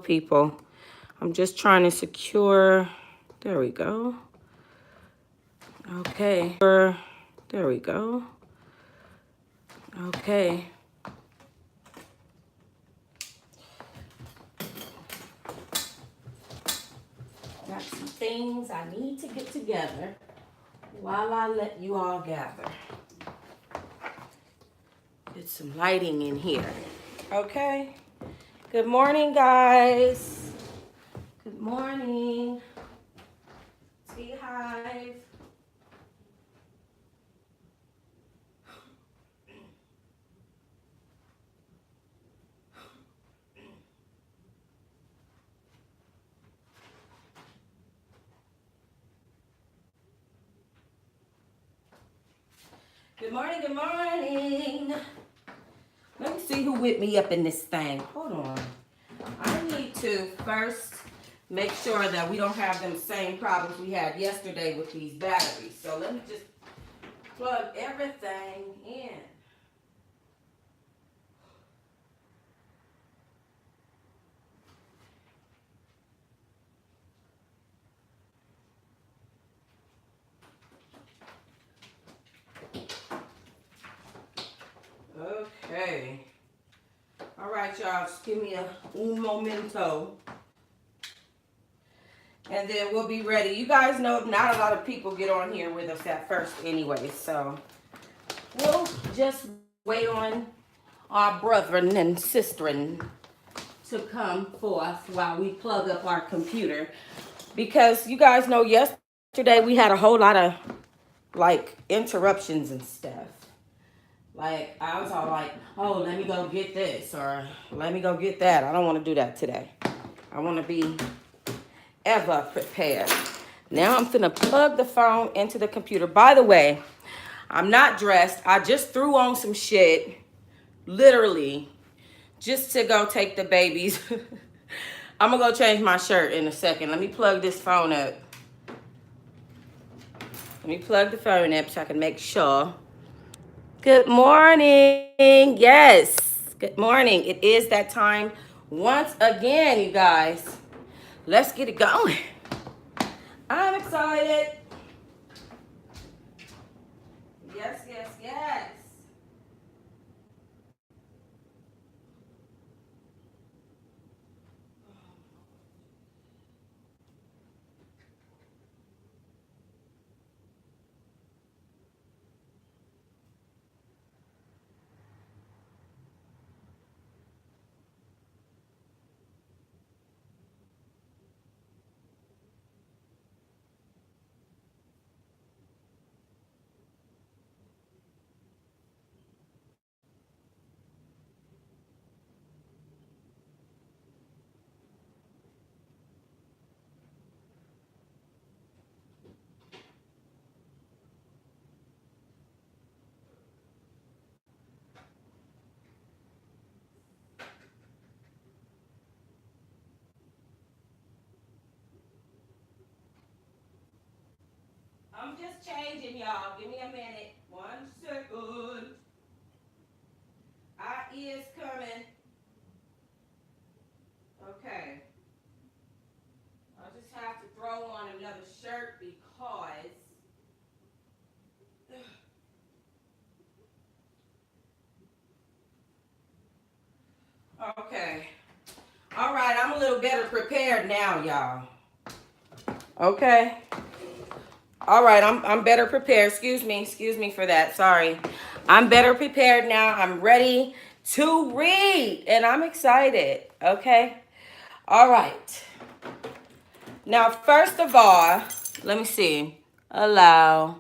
people. I'm just trying to secure. There we go. Okay. There we go. Okay. Got some things I need to get together while I let you all gather. Get some lighting in here. Okay. Good morning, guys. Good morning. Tea Hive. Good morning, good morning. Let me see who whipped me up in this thing. Hold on. I need to first make sure that we don't have them same problems we had yesterday with these batteries. So let me just plug everything in. Okay. All right, y'all. Just give me un momento. And then we'll be ready. You guys know not a lot of people get on here with us at first anyway. So we'll just wait on our brethren and sisterin to come forth while we plug up our computer. Because you guys know yesterday we had a whole lot of like interruptions and stuff. Like I was all like, oh, let me go get this or let me go get that. I don't want to do that today. I want to be ever prepared. Now I'm finna plug the phone into the computer. By the way, I'm not dressed. I just threw on some shit, literally, just to go take the babies. I'm gonna go change my shirt in a second. Let me plug this phone up. Let me plug the phone up so I can make sure. Good morning. Yes, good morning. It is that time once again, you guys. Let's get it going. I'm excited. Yes, yes, yes. I'm just changing, y'all. Give me a minute. 1 second. I is coming. Okay. I'll just have to throw on another shirt because. Okay. All right, I'm a little better prepared now, y'all. Okay. All right, I'm better prepared. Excuse me for that. Sorry. I'm better prepared now. I'm ready to read and I'm excited. Okay. All right. Now, first of all, let me see. Allow.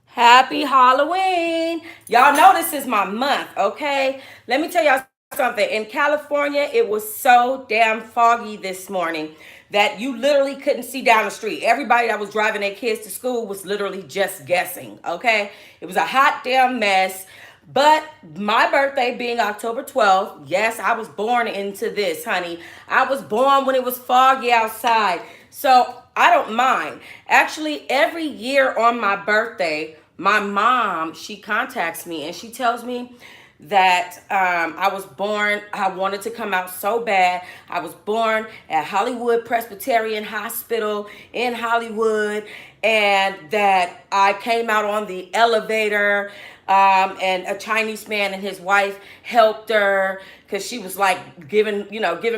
Happy Halloween. Y'all know this is my month, okay? Let me tell y'all something. In California, it was so damn foggy this morning that you literally couldn't see down the street. Everybody that was driving their kids to school was literally just guessing, okay? It was a hot damn mess. But my birthday being October 12th, yes, I was born into this, honey. I was born when it was foggy outside. So I don't mind. Actually, every year on my birthday, my mom, she contacts me and she tells me, that I was born, I wanted to come out so bad. I was born at Hollywood Presbyterian Hospital in Hollywood, and that I came out on the elevator, and a Chinese man and his wife helped her because she was like giving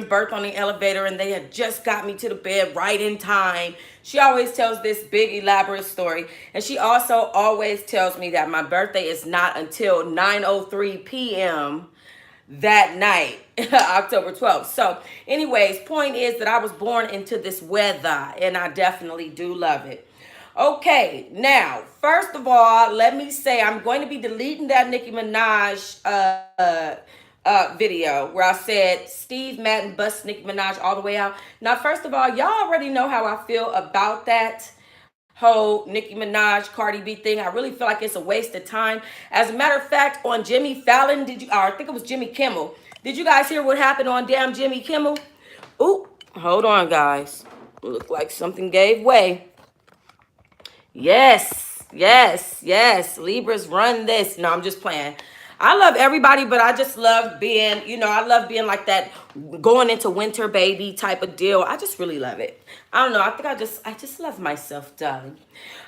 birth on the elevator, and they had just got me to the bed right in time. She always tells this big elaborate story, and she also always tells me that my birthday is not until 9:03 p.m. that night, October 12th. So anyways, point is that I was born into this weather, and I definitely do love it. Okay, now, first of all, let me say I'm going to be deleting that Nicki Minaj video where I said Steve Madden busts Nicki Minaj all the way out. Now, first of all, y'all already know how I feel about that whole Nicki Minaj Cardi B thing. I really feel like it's a waste of time. As a matter of fact, on Jimmy Fallon, or I think it was Jimmy Kimmel. Did you guys hear what happened on damn Jimmy Kimmel? Ooh, hold on, guys. Looked like something gave way. Yes, yes, yes. Libras run this. No, I'm just playing. I love everybody, but I just love being, I love being like that going into winter baby type of deal. I just really love it. I don't know. I think I just love myself, darling.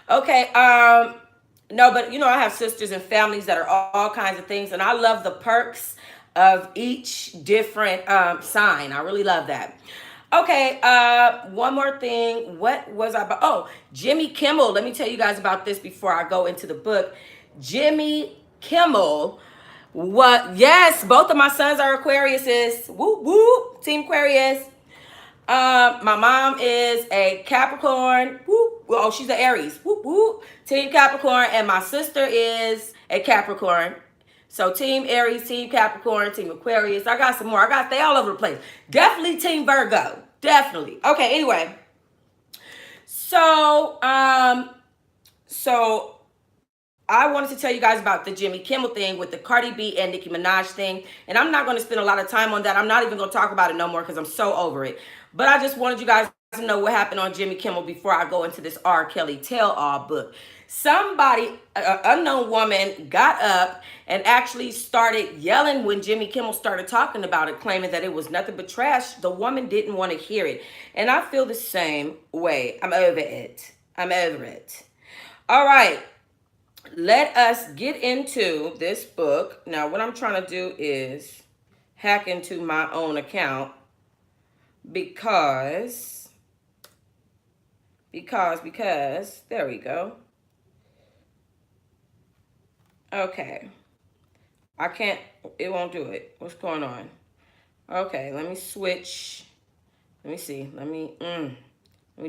Okay, no, but I have sisters and families that are all kinds of things, and I love the perks of each different sign. I really love that. Okay, one more thing. What was I about? Oh, Jimmy Kimmel. Let me tell you guys about this before I go into the book. Jimmy Kimmel. What? Yes, both of my sons are Aquariuses. Whoop whoop, Team Aquarius. My mom is a Capricorn. Whoop. Oh, she's an Aries. Whoop whoop. Team Capricorn, and my sister is a Capricorn. So Team Aries, Team Capricorn, Team Aquarius. I got some more. They all over the place. Definitely Team Virgo. Definitely. Okay, anyway. So I wanted to tell you guys about the Jimmy Kimmel thing with the Cardi B and Nicki Minaj thing. And I'm not going to spend a lot of time on that. I'm not even going to talk about it no more because I'm so over it. But I just wanted you guys to know what happened on Jimmy Kimmel before I go into this R. Kelly tell-all book. Somebody, an unknown woman, got up and actually started yelling when Jimmy Kimmel started talking about it, claiming that it was nothing but trash. The woman didn't want to hear it. And I feel the same way. I'm over it. I'm over it. All right. Let us get into this book. Now, what I'm trying to do is hack into my own account because, there we go. Okay. It won't do it. What's going on? Okay, let me switch. Let me see. Let me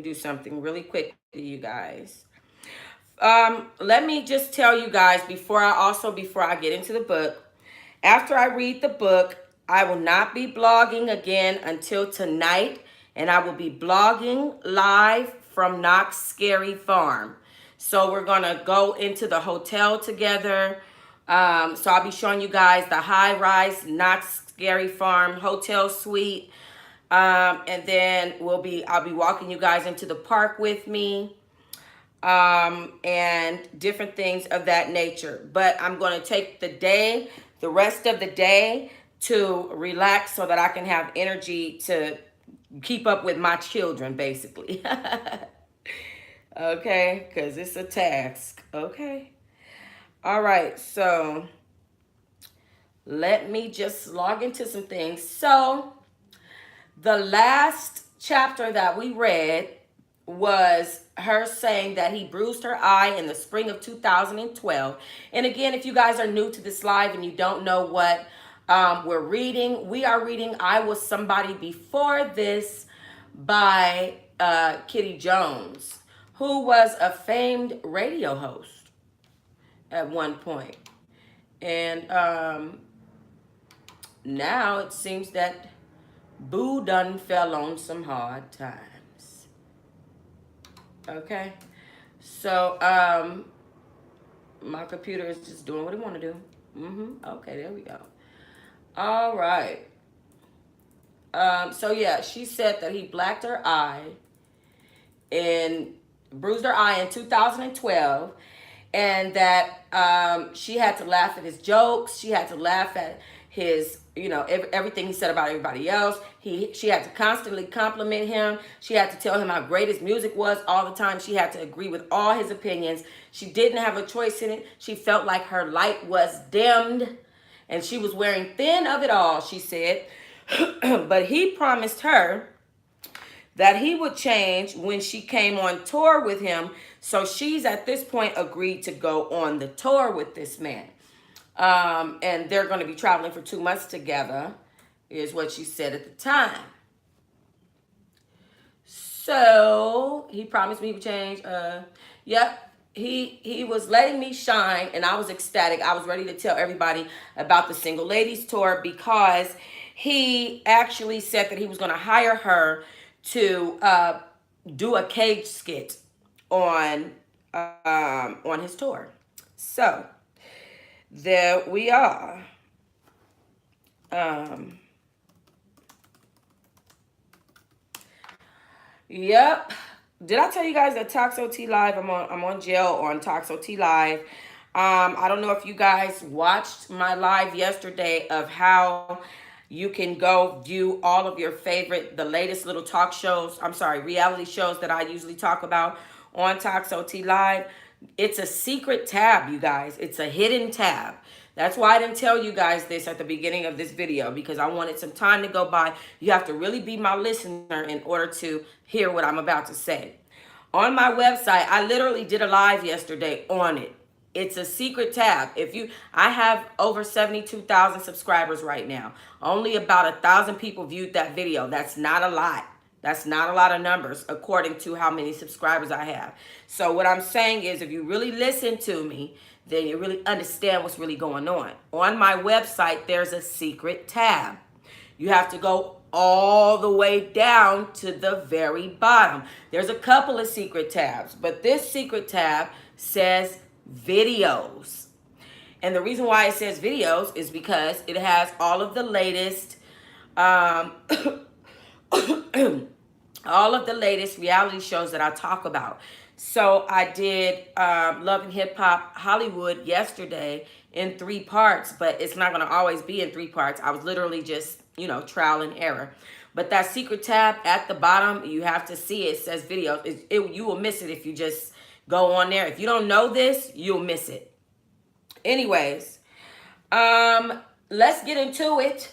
do something really quick to you guys. Let me just tell you guys before I get into the book, after I read the book, I will not be blogging again until tonight, and I will be blogging live from Knott's Scary Farm. So we're gonna go into the hotel together. So I'll be showing you guys the high-rise Knott's Scary Farm hotel suite, and then I'll be walking you guys into the park with me. And different things of that nature. But I'm going to take the rest of the day to relax so that I can have energy to keep up with my children, basically. Okay, because it's a task. Okay. All right, so let me just log into some things. So the last chapter that we read was her saying that he bruised her eye in the spring of 2012. And again, if you guys are new to this live and you don't know what we're reading, we are reading I Was Somebody Before This by Kitty Jones, who was a famed radio host at one point. And now it seems that Boo done fell on some hard times. Okay, so my computer is just doing what it want to do. Okay, there we go. All right. So yeah, she said that he blacked her eye and bruised her eye in 2012, and that she had to laugh at his jokes. She had to laugh at his, everything he said about everybody else. She had to constantly compliment him. She had to tell him how great his music was all the time. She had to agree with all his opinions. She didn't have a choice in it. She felt like her light was dimmed, and she was wearing thin of it all, she said. But he promised her that he would change when she came on tour with him. So she's at this point agreed to go on the tour with this man. And they're going to be traveling for 2 months together, is what she said at the time. So he promised me he would change. Yep. He was letting me shine, and I was ecstatic. I was ready to tell everybody about the Single Ladies Tour, because he actually said that he was going to hire her to do a cage skit on his tour. So there we are. Yep. Did I tell you guys that Toxo T Live? I'm on jail on Toxo T Live. I don't know if you guys watched my live yesterday of how you can go view all of your favorite, the latest little talk shows. I'm sorry, reality shows that I usually talk about on Toxo T Live. It's a secret tab, you guys. It's a hidden tab. That's why I didn't tell you guys this at the beginning of this video, because I wanted some time to go by. You have to really be my listener in order to hear what I'm about to say. On my website, I literally did a live yesterday on it. It's a secret tab. I have over 72,000 subscribers right now. Only about 1,000 people viewed that video. That's not a lot. That's not a lot of numbers according to how many subscribers I have. So what I'm saying is, if you really listen to me, then you really understand what's really going on. On my website, there's a secret tab. You have to go all the way down to the very bottom. There's a couple of secret tabs, but this secret tab says videos. And the reason why it says videos is because it has all of the latest all of the latest reality shows that I talk about. So I did Love and Hip Hop Hollywood yesterday in 3 parts, but it's not going to always be in 3 parts. I was literally just, trial and error. But that secret tab at the bottom, you have to see it says videos. You will miss it if you just go on there. If you don't know this, you'll miss it. Anyways, let's get into it.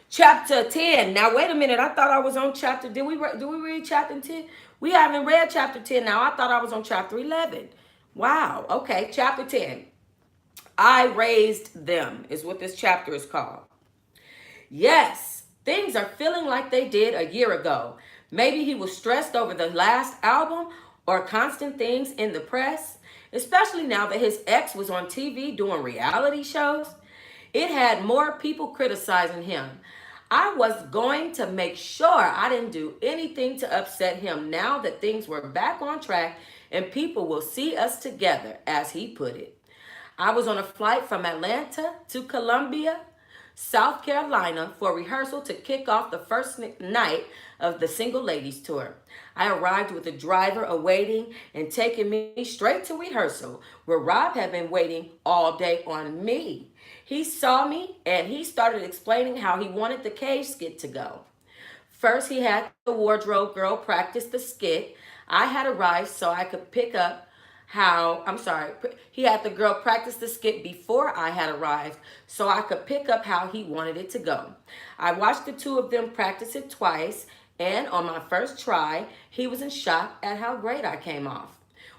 Chapter 10. Now, wait a minute. I thought I was on chapter. Did we read chapter 10? We haven't read chapter 10 now. I thought I was on chapter 11. Wow. Okay. Chapter 10. I raised them is what this chapter is called. Yes, things are feeling like they did a year ago. Maybe he was stressed over the last album or constant things in the press, especially now that his ex was on TV doing reality shows. It had more people criticizing him. I was going to make sure I didn't do anything to upset him now that things were back on track and people will see us together, as he put it. I was on a flight from Atlanta to Columbia, South Carolina for rehearsal to kick off the first night of the Single Ladies Tour. I arrived with a driver awaiting and taking me straight to rehearsal, where Rob had been waiting all day on me. He saw me and he started explaining how he wanted the cage skit to go. First, he had the wardrobe girl practice the skit. I had arrived so I could pick up he had the girl practice the skit before I had arrived so I could pick up how he wanted it to go. I watched the 2 of them practice it twice, and on my first try, he was in shock at how great I came off.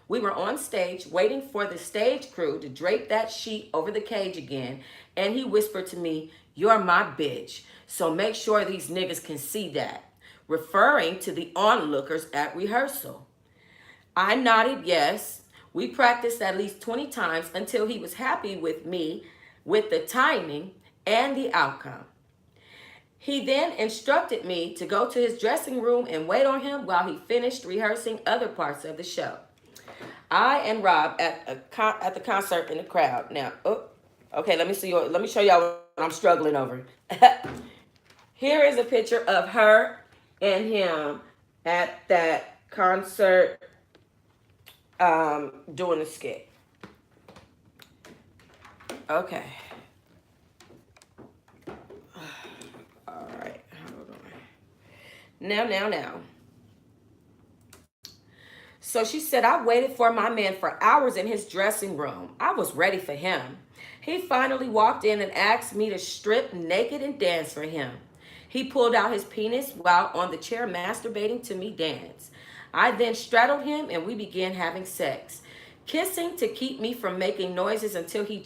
We were on stage waiting for the stage crew to drape that sheet over the cage again, and he whispered to me, "You're my bitch, so make sure these niggas can see that," referring to the onlookers at rehearsal. I nodded yes. We practiced at least 20 times until he was happy with me, with the timing and the outcome. He then instructed me to go to his dressing room and wait on him while he finished rehearsing other parts of the show. I and Rob at the concert in the crowd. Now, okay, let me show y'all what I'm struggling over. Here is a picture of her and him at that concert doing the skit. Okay. All right. Hold on. Now. So she said, I waited for my man for hours in his dressing room. I was ready for him. He finally walked in and asked me to strip naked and dance for him. He pulled out his penis while on the chair masturbating to me dance. I then straddled him and we began having sex, kissing to keep me from making noises until he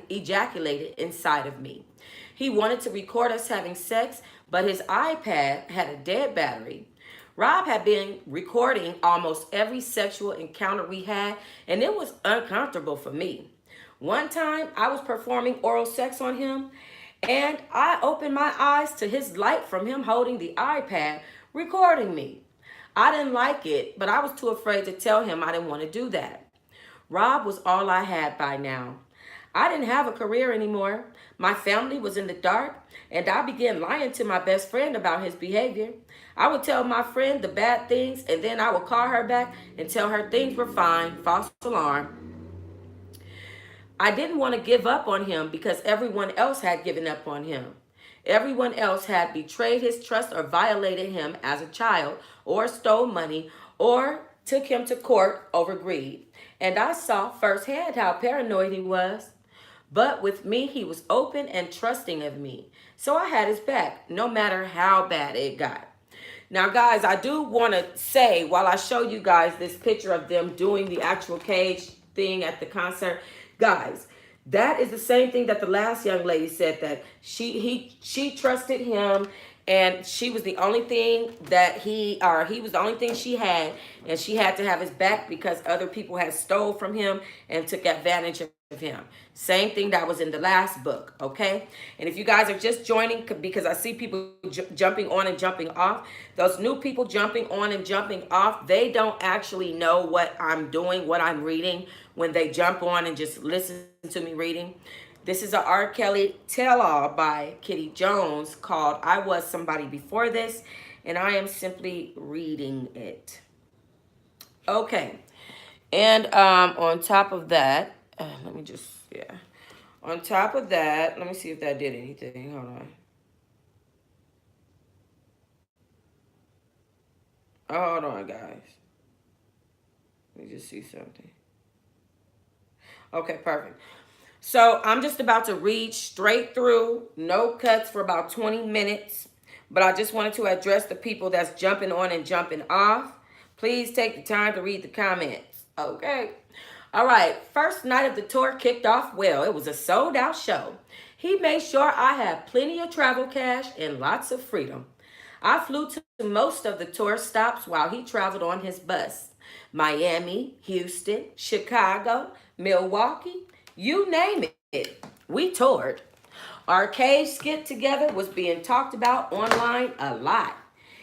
ejaculated inside of me. He wanted to record us having sex, but his iPad had a dead battery. Rob had been recording almost every sexual encounter we had, and it was uncomfortable for me. One time, I was performing oral sex on him, and I opened my eyes to his light from him holding the iPad, recording me. I didn't like it, but I was too afraid to tell him I didn't want to do that. Rob was all I had by now. I didn't have a career anymore. My family was in the dark, and I began lying to my best friend about his behavior. I would tell my friend the bad things, and then I would call her back and tell her things were fine. False alarm. I didn't want to give up on him because everyone else had given up on him. Everyone else had betrayed his trust or violated him as a child, or stole money, or took him to court over greed. And I saw firsthand how paranoid he was. But with me, he was open and trusting of me. So I had his back, no matter how bad it got. Now, guys, I do want to say, while I show you guys this picture of them doing the actual cage thing at the concert, guys, that is the same thing that the last young lady said, that she trusted him, and she was the only thing that he was the only thing she had, and she had to have his back because other people had stole from him and took advantage of him. Same thing that was in the last book, okay? And if you guys are just joining, because I see people jumping on and jumping off, those new people jumping on and jumping off, they don't actually know what I'm doing, what I'm reading, when they jump on and just listen to me reading. This is a R. Kelly tell-all by Kitty Jones called I Was Somebody Before This, and I am simply reading it. Okay. And on top of that, let me just, yeah. On top of that, let me see if that did anything. Hold on. Oh, hold on, guys. Let me just see something. Okay, perfect. So I'm just about to read straight through, no cuts for about 20 minutes. But I just wanted to address the people that's jumping on and jumping off. Please take the time to read the comments. Okay. All right. First night of the tour kicked off well. It was a sold out show. He made sure I had plenty of travel cash and lots of freedom. I flew to most of the tour stops while he traveled on his bus. Miami, Houston, Chicago, Milwaukee, you name it. We toured. Our cage skit together was being talked about online a lot.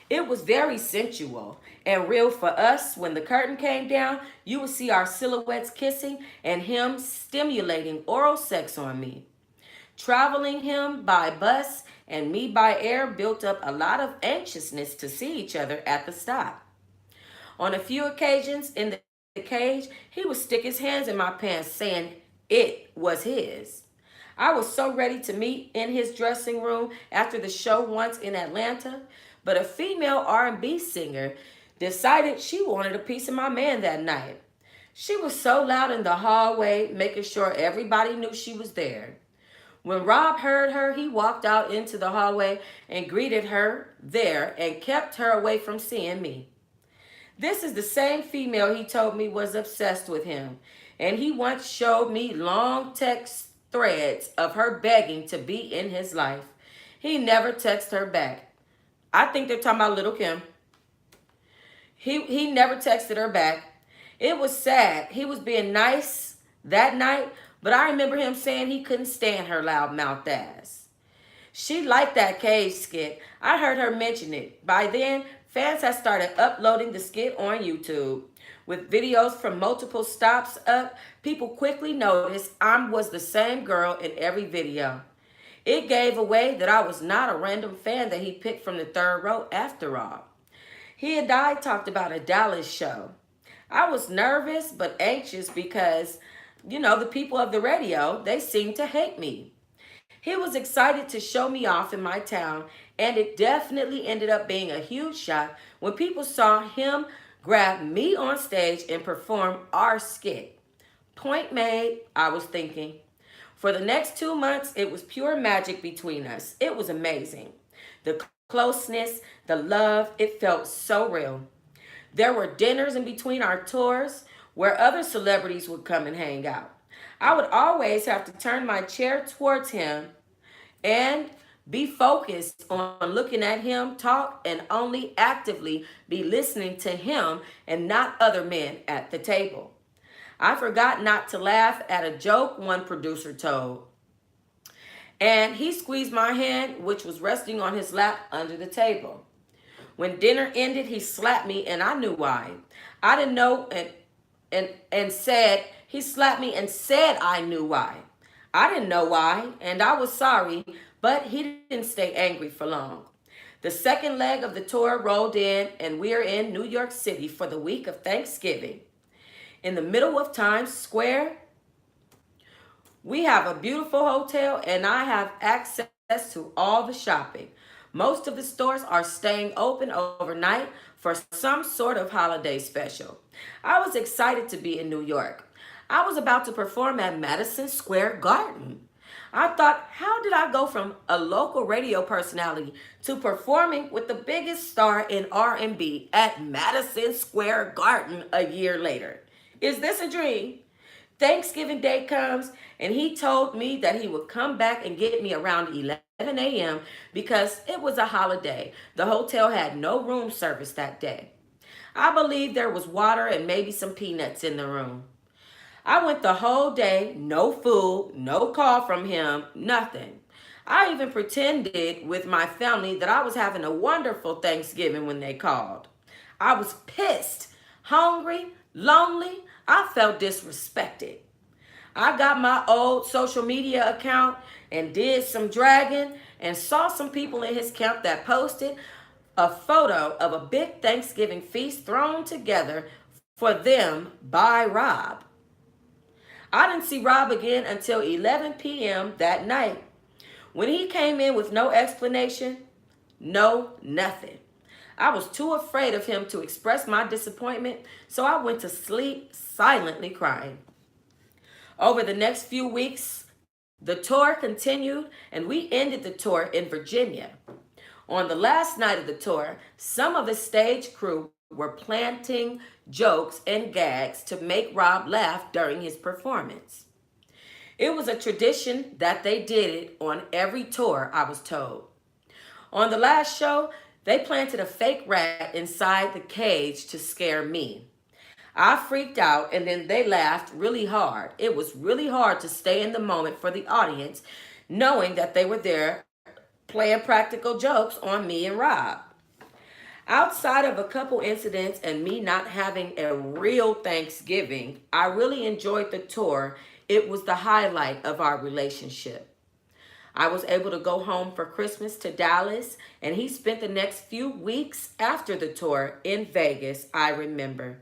It was very sensual and real for us. When the curtain came down, you would see our silhouettes kissing and him stimulating oral sex on me. Traveling him by bus and me by air built up a lot of anxiousness to see each other at the stop. On a few occasions in the cage, he would stick his hands in my pants saying it was his. I was so ready to meet in his dressing room after the show once in Atlanta, but a female R&B singer decided she wanted a piece of my man that night. She was so loud in the hallway, making sure everybody knew she was there. When Rob heard her, he walked out into the hallway and greeted her there and kept her away from seeing me. This is the same female he told me was obsessed with him, and he once showed me long text threads of her begging to be in his life. He never texted her back. I think they're talking about Little Kim. He never texted her back. It was sad. He was being nice that night, but I remember him saying he couldn't stand her loudmouth ass. She liked that cage skit. I heard her mention it. By then, fans had started uploading the skit on YouTube. With videos from multiple stops up, people quickly noticed I was the same girl in every video. It gave away that I was not a random fan that he picked from the third row after all. He and I talked about a Dallas show. I was nervous but anxious because the people of the radio, they seemed to hate me. He was excited to show me off in my town, and it definitely ended up being a huge shock when people saw him grab me on stage and perform our skit. Point made, I was thinking. For the next 2 months, it was pure magic between us. It was amazing. The closeness, the love, it felt so real. There were dinners in between our tours where other celebrities would come and hang out. I would always have to turn my chair towards him and be focused on looking at him talk and only actively be listening to him and not other men at the table. I forgot not to laugh at a joke one producer told, and he squeezed my hand, which was resting on his lap under the table. When dinner ended, he slapped me, and I knew why. I didn't know, and said he slapped me and said I knew why. I didn't know why, and I was sorry, but he didn't stay angry for long. The second leg of the tour rolled in, and we are in New York City for the week of Thanksgiving. In the middle of Times Square, we have a beautiful hotel, and I have access to all the shopping. Most of the stores are staying open overnight for some sort of holiday special. I was excited to be in New York. I was about to perform at Madison Square Garden. I thought, how did I go from a local radio personality to performing with the biggest star in R&B at Madison Square Garden a year later? Is this a dream? Thanksgiving Day comes, and he told me that he would come back and get me around 11 a.m. because it was a holiday. The hotel had no room service that day. I believe there was water and maybe some peanuts in the room. I went the whole day, no food, no call from him, nothing. I even pretended with my family that I was having a wonderful Thanksgiving when they called. I was pissed, hungry, lonely. I felt disrespected. I got my old social media account and did some dragging and saw some people in his camp that posted a photo of a big Thanksgiving feast thrown together for them by Rob. I didn't see Rob again until 11 p.m. that night. When he came in with no explanation, no nothing. I was too afraid of him to express my disappointment, so I went to sleep silently crying. Over the next few weeks, the tour continued, and we ended the tour in Virginia. On the last night of the tour, some of the stage crew were planting jokes and gags to make Rob laugh during his performance. It was a tradition that they did it on every tour, I was told. On the last show, they planted a fake rat inside the cage to scare me. I freaked out, and then they laughed really hard. It was really hard to stay in the moment for the audience, knowing that they were there playing practical jokes on me and Rob. Outside of a couple incidents and me not having a real Thanksgiving, I really enjoyed the tour. It was the highlight of our relationship. I was able to go home for Christmas to Dallas, and he spent the next few weeks after the tour in Vegas, I remember.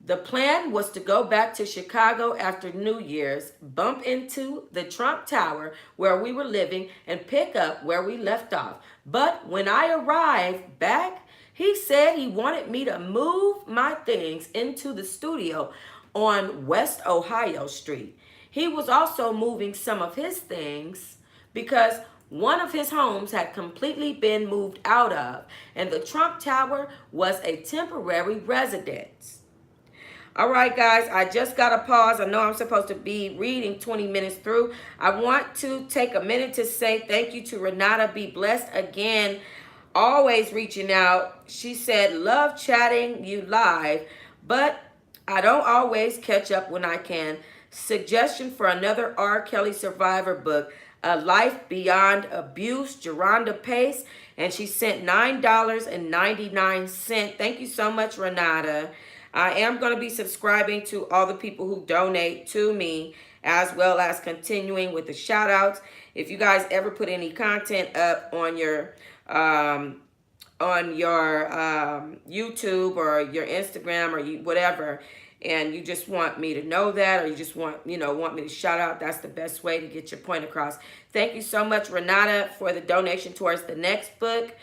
The plan was to go back to Chicago after New Year's, bump into the Trump Tower where we were living, and pick up where we left off. But when I arrived back, he said he wanted me to move my things into the studio on West Ohio Street. He was also moving some of his things because one of his homes had completely been moved out of, and the Trump Tower was a temporary residence. All right, guys, I just got to pause. I know I'm supposed to be reading 20 minutes through. I want to take a minute to say thank you to Renata. Be blessed again. Always reaching out. She said, love chatting you live, but I don't always catch up when I can. Suggestion for another R. Kelly survivor book, A Life Beyond Abuse, Geronda Pace. And she sent $9.99. Thank you so much, Renata. I am going to be subscribing to all the people who donate to me, as well as continuing with the shout outs. If you guys ever put any content up on your YouTube or your Instagram or whatever, and you just want me to know that, or you just want me to shout out, that's the best way to get your point across. Thank you so much, Renata, for the donation towards the next book.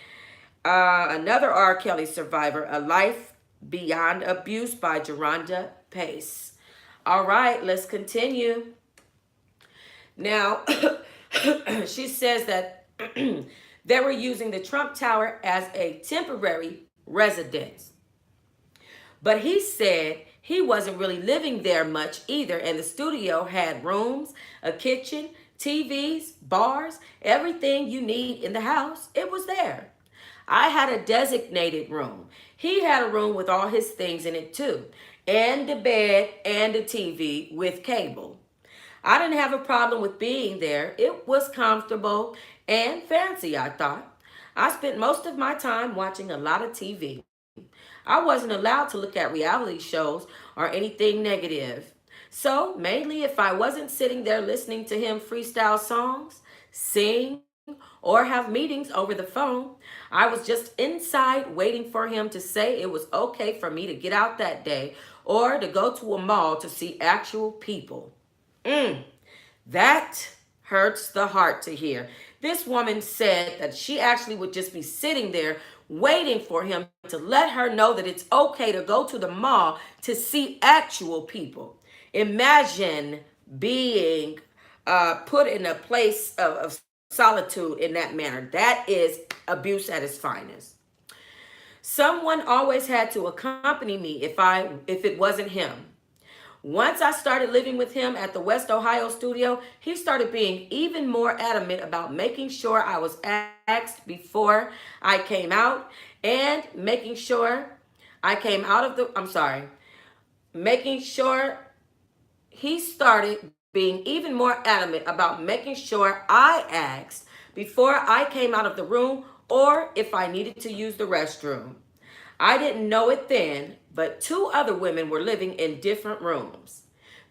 Another R. Kelly survivor, A Life Beyond Abuse by Geronda Pace. All right, let's continue. Now, she says that they were using the Trump Tower as a temporary residence. But he said he wasn't really living there much either, and the studio had rooms, a kitchen, TVs, bars, everything you need in the house. It was there. I had a designated room. He had a room with all his things in it too, and the bed and the TV with cable. I didn't have a problem with being there. It was comfortable and fancy, I thought. I spent most of my time watching a lot of TV. I wasn't allowed to look at reality shows or anything negative. So, mainly if I wasn't sitting there listening to him freestyle songs, sing, or have meetings over the phone, I was just inside waiting for him to say it was okay for me to get out that day or to go to a mall to see actual people. That hurts the heart to hear. This woman said that she actually would just be sitting there waiting for him to let her know that it's okay to go to the mall to see actual people. Imagine being put in a place of solitude in that manner. That is abuse at its finest. Someone always had to accompany me if it wasn't him. Once I started living with him at the West Ohio studio, he started being even more adamant about making sure I was asked before I came out and making sure I came out of the, I'm sorry, making sure he started being even more adamant about making sure I asked before I came out of the room or if I needed to use the restroom. I didn't know it then, but two other women were living in different rooms.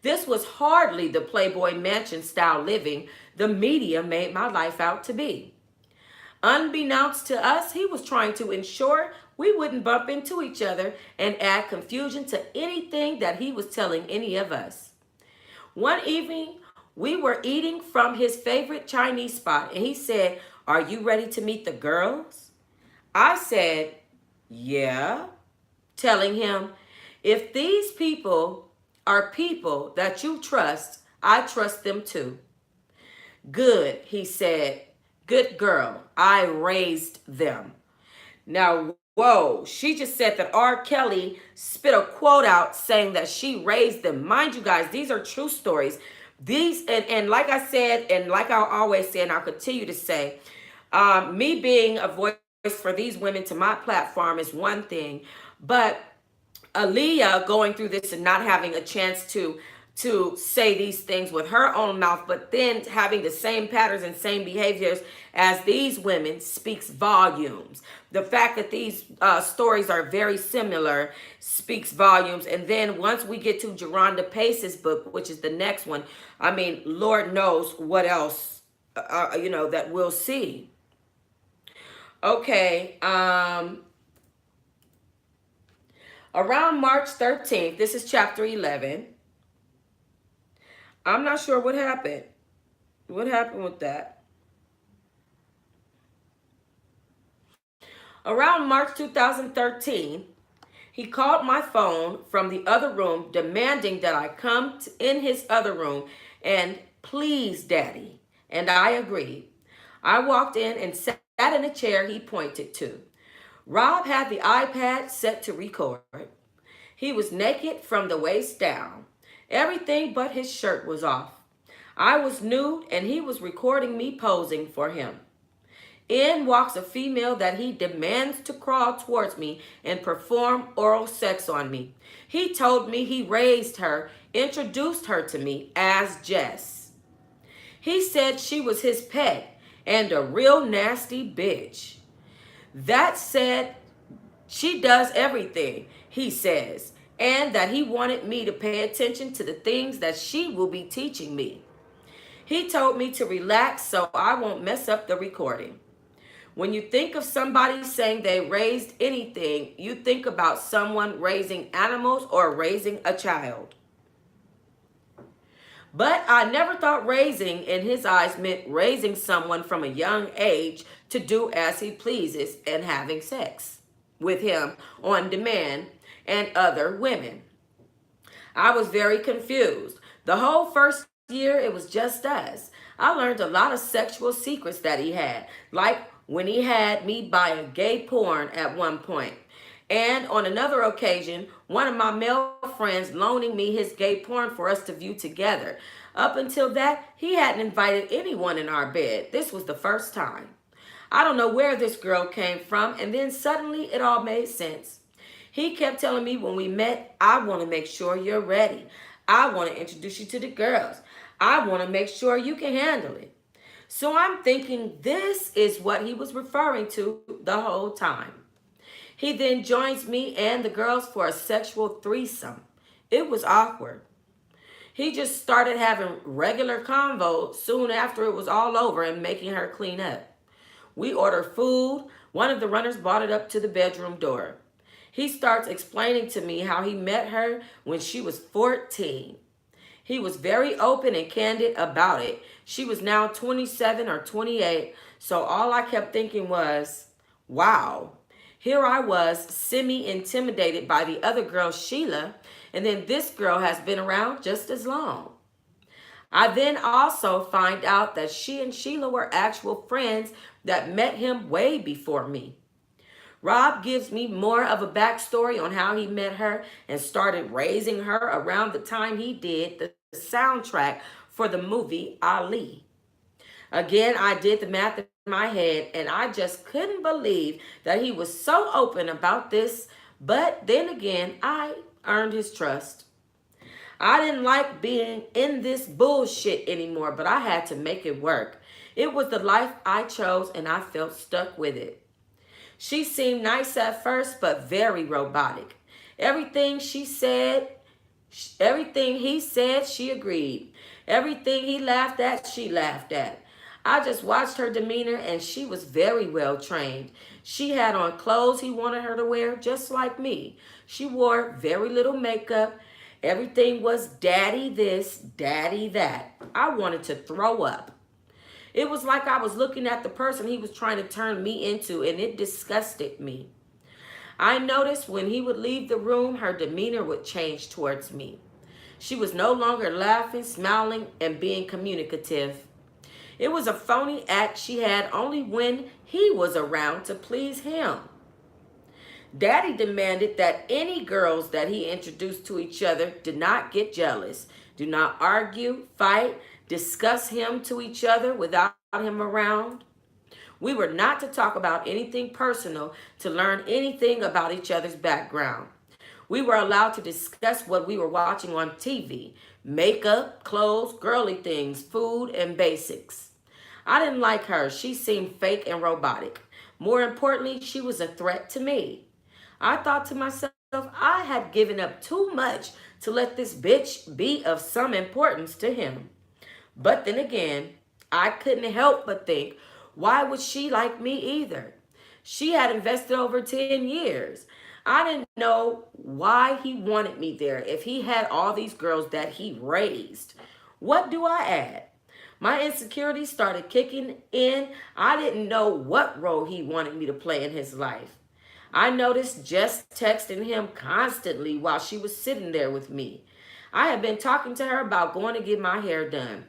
This was hardly the Playboy Mansion style living the media made my life out to be. Unbeknownst to us, he was trying to ensure we wouldn't bump into each other and add confusion to anything that he was telling any of us. One evening, we were eating from his favorite Chinese spot, and he said, "Are you ready to meet the girls?" I said, "Yeah," telling him, "If these people are people that you trust, I trust them too." "Good," he said. "Good girl. I raised them." Now, whoa, she just said that R. Kelly spit a quote out saying that she raised them. Mind you guys, these are true stories. These, and like I said, and like I'll always say, and I'll continue to say, me being a voice for these women to my platform is one thing, but Aaliyah going through this and not having a chance to say these things with her own mouth, but then having the same patterns and same behaviors as these women speaks volumes. The fact that these stories are very similar speaks volumes. And then once we get to Geronda Pace's book, which is the next one, I mean, Lord knows what else, that we'll see. Okay, around March 13th, this is chapter 11. I'm not sure what happened. What happened with that? Around March 2013, he called my phone from the other room demanding that I come in his other room and please, Daddy. And I agreed. I walked in and sat in a chair he pointed to. Rob had the iPad set to record. He was naked from the waist down. Everything but his shirt was off. I was nude and he was recording me posing for him. In walks a female that he demands to crawl towards me and perform oral sex on me. He told me he raised her, introduced her to me as Jess. He said she was his pet and a real nasty bitch. That said, she does everything, he says, and that he wanted me to pay attention to the things that she will be teaching me. He told me to relax so I won't mess up the recording. When you think of somebody saying they raised anything, you think about someone raising animals or raising a child. But I never thought raising in his eyes meant raising someone from a young age to do as he pleases and having sex with him on demand and other women. I was very confused. The whole first year, it was just us. I learned a lot of sexual secrets that he had, like when he had me buying gay porn at one point. And on another occasion, one of my male friends loaning me his gay porn for us to view together. Up until that, he hadn't invited anyone in our bed. This was the first time. I don't know where this girl came from, and then suddenly it all made sense. He kept telling me when we met, I want to make sure you're ready. I want to introduce you to the girls. I want to make sure you can handle it. So I'm thinking this is what he was referring to the whole time. He then joins me and the girls for a sexual threesome. It was awkward. He just started having regular convo soon after it was all over and making her clean up. We ordered food. One of the runners brought it up to the bedroom door. He starts explaining to me how he met her when she was 14. He was very open and candid about it. She was now 27 or 28, so all I kept thinking was, wow. Here I was, semi-intimidated by the other girl, Sheila, and then this girl has been around just as long. I then also find out that she and Sheila were actual friends that met him way before me. Rob gives me more of a backstory on how he met her and started raising her around the time he did the soundtrack for the movie Ali. Again, I did the math in my head and I just couldn't believe that he was so open about this, but then again, I earned his trust. I didn't like being in this bullshit anymore, but I had to make it work. It was the life I chose and I felt stuck with it. She seemed nice at first, but very robotic. Everything she said, everything he said, she agreed. Everything he laughed at, she laughed at. I just watched her demeanor and she was very well trained. She had on clothes he wanted her to wear, just like me. She wore very little makeup. Everything was daddy this, daddy that. I wanted to throw up. It was like I was looking at the person he was trying to turn me into, and it disgusted me. I noticed when he would leave the room, her demeanor would change towards me. She was no longer laughing, smiling, and being communicative. It was a phony act she had only when he was around to please him. Daddy demanded that any girls that he introduced to each other did not get jealous, do not argue, fight, discuss him to each other without him around. We were not to talk about anything personal, to learn anything about each other's background. We were allowed to discuss what we were watching on TV, makeup, clothes, girly things, food, and basics. I didn't like her. She seemed fake and robotic. More importantly, she was a threat to me. I thought to myself, I had given up too much to let this bitch be of some importance to him. But then again, I couldn't help but think, why would she like me either? She had invested over 10 years. I didn't know why he wanted me there if he had all these girls that he raised. What do I add? My insecurities started kicking in. I didn't know what role he wanted me to play in his life. I noticed Jess texting him constantly while she was sitting there with me. I had been talking to her about going to get my hair done.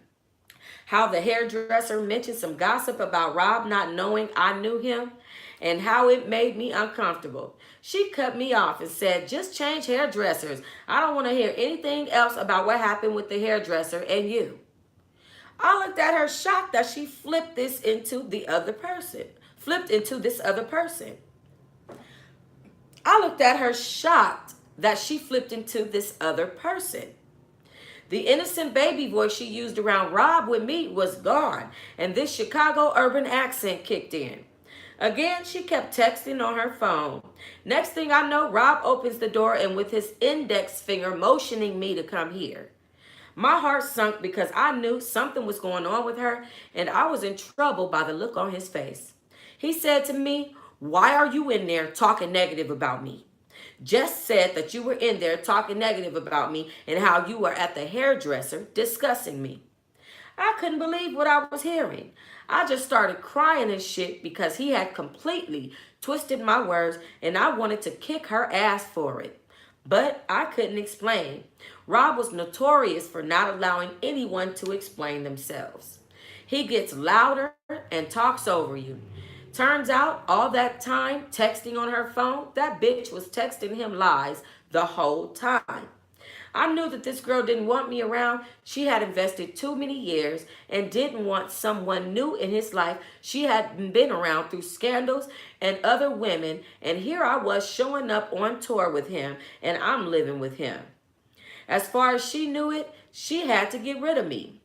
How the hairdresser mentioned some gossip about Rob not knowing I knew him, and how it made me uncomfortable. She cut me off and said, just change hairdressers. I don't want to hear anything else about what happened with the hairdresser and you. I looked at her shocked that she flipped this into the other person. Flipped into this other person. I looked at her shocked that she flipped into this other person. The innocent baby voice she used around Rob with me was gone, and this Chicago urban accent kicked in. Again, she kept texting on her phone. Next thing I know, Rob opens the door and with his index finger motioning me to come here. My heart sunk because I knew something was going on with her, and I was in trouble by the look on his face. He said to me, "Why are you in there talking negative about me? Jess said that you were in there talking negative about me and how you were at the hairdresser discussing me." I couldn't believe what I was hearing. I just started crying and shit because he had completely twisted my words and I wanted to kick her ass for it. But I couldn't explain. Rob was notorious for not allowing anyone to explain themselves. He gets louder and talks over you. Turns out all that time texting on her phone, that bitch was texting him lies the whole time. I knew that this girl didn't want me around. She had invested too many years and didn't want someone new in his life she had been around through scandals and other women. And here I was showing up on tour with him and I'm living with him. As far as she knew it, she had to get rid of me.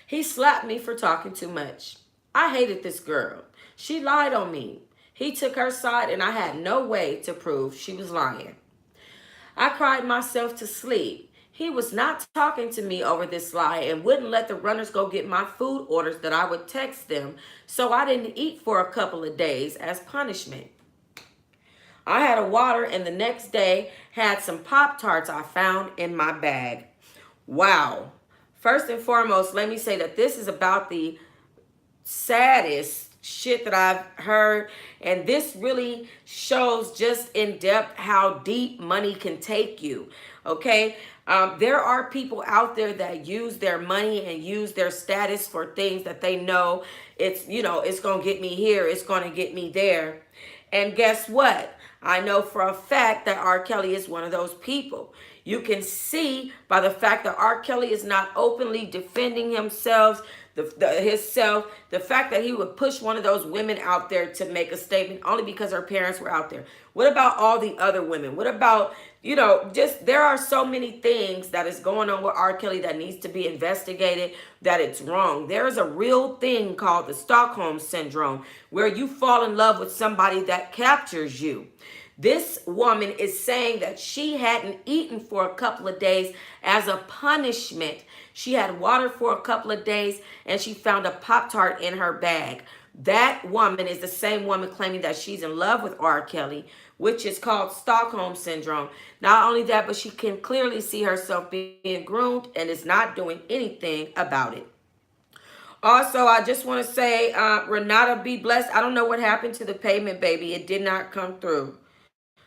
He slapped me for talking too much. I hated this girl. She lied on me. He took her side and I had no way to prove she was lying. I cried myself to sleep. He was not talking to me over this lie and wouldn't let the runners go get my food orders that I would text them, so I didn't eat for a couple of days as punishment. I had a water and the next day had some Pop-Tarts I found in my bag. Wow. First and foremost, let me say that this is about the saddest shit that I've heard, and this really shows just in depth how deep money can take you. Okay, there are people out there that use their money and use their status for things that they know it's gonna get me here, it's gonna get me there. And guess what? I know for a fact that R. Kelly is one of those people. You can see by the fact that R. Kelly is not openly defending himself, the fact that he would push one of those women out there to make a statement only because her parents were out there. What about all the other women? What about, just there are so many things that is going on with R. Kelly that needs to be investigated, that it's wrong. There is a real thing called the Stockholm Syndrome where you fall in love with somebody that captures you. This woman is saying that she hadn't eaten for a couple of days as a punishment. She had water for a couple of days and she found a Pop-Tart in her bag. That woman is the same woman claiming that she's in love with R. Kelly, which is called Stockholm Syndrome. Not only that, but she can clearly see herself being groomed and is not doing anything about it. Also, I just want to say, Renata, be blessed. I don't know what happened to the payment, baby. It did not come through.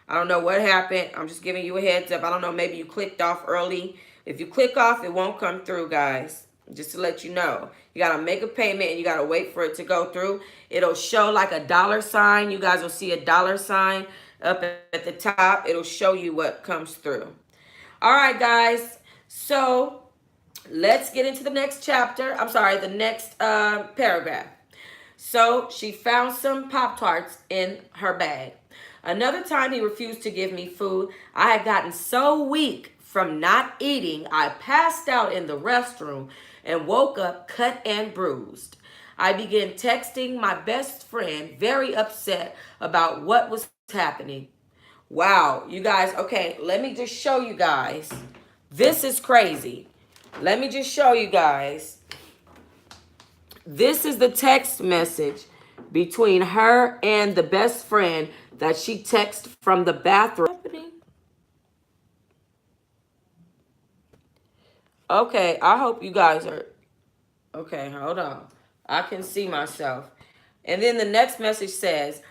I don't know what happened. I'm just giving you a heads up. I don't know. Maybe you clicked off early. If you click off, it won't come through, guys. Just to let you know. You got to make a payment and you got to wait for it to go through. It'll show like a dollar sign. You guys will see a dollar sign up at the top. It'll show you what comes through. All right, guys. So let's get into the next chapter. I'm sorry, the next paragraph. So she found some Pop-Tarts in her bag. Another time he refused to give me food. I had gotten so weak from not eating, I passed out in the restroom and woke up cut and bruised. I began texting my best friend, very upset about what was happening. Wow, you guys, okay, let me just show you guys. This is crazy. Let me just show you guys. This is the text message between her and the best friend that she texted from the bathroom. Okay, I hope you guys are... Okay, hold on. I can see myself. And then the next message says,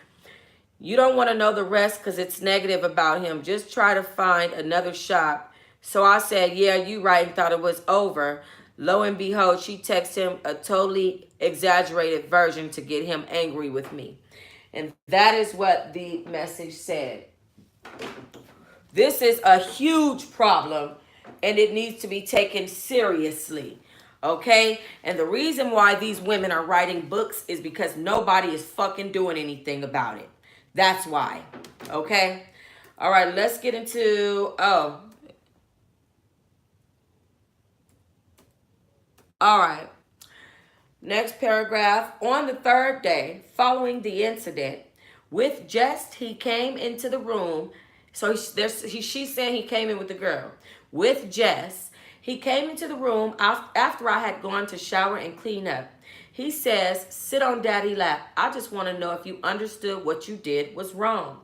"You don't want to know the rest because it's negative about him. Just try to find another shop." So I said, "Yeah, you right," and thought it was over. Lo and behold, she texted him a totally exaggerated version to get him angry with me. And that is what the message said. This is a huge problem and it needs to be taken seriously. Okay? And the reason why these women are writing books is because nobody is fucking doing anything about it. That's why. Okay? All right, let's get into... All right. Next paragraph. On the third day following the incident, with Jess, he came into the room. So she's saying he came in with the girl. With Jess, He came into the room after I had gone to shower and clean up. He says, "Sit on daddy's lap. I just want to know if you understood what you did was wrong."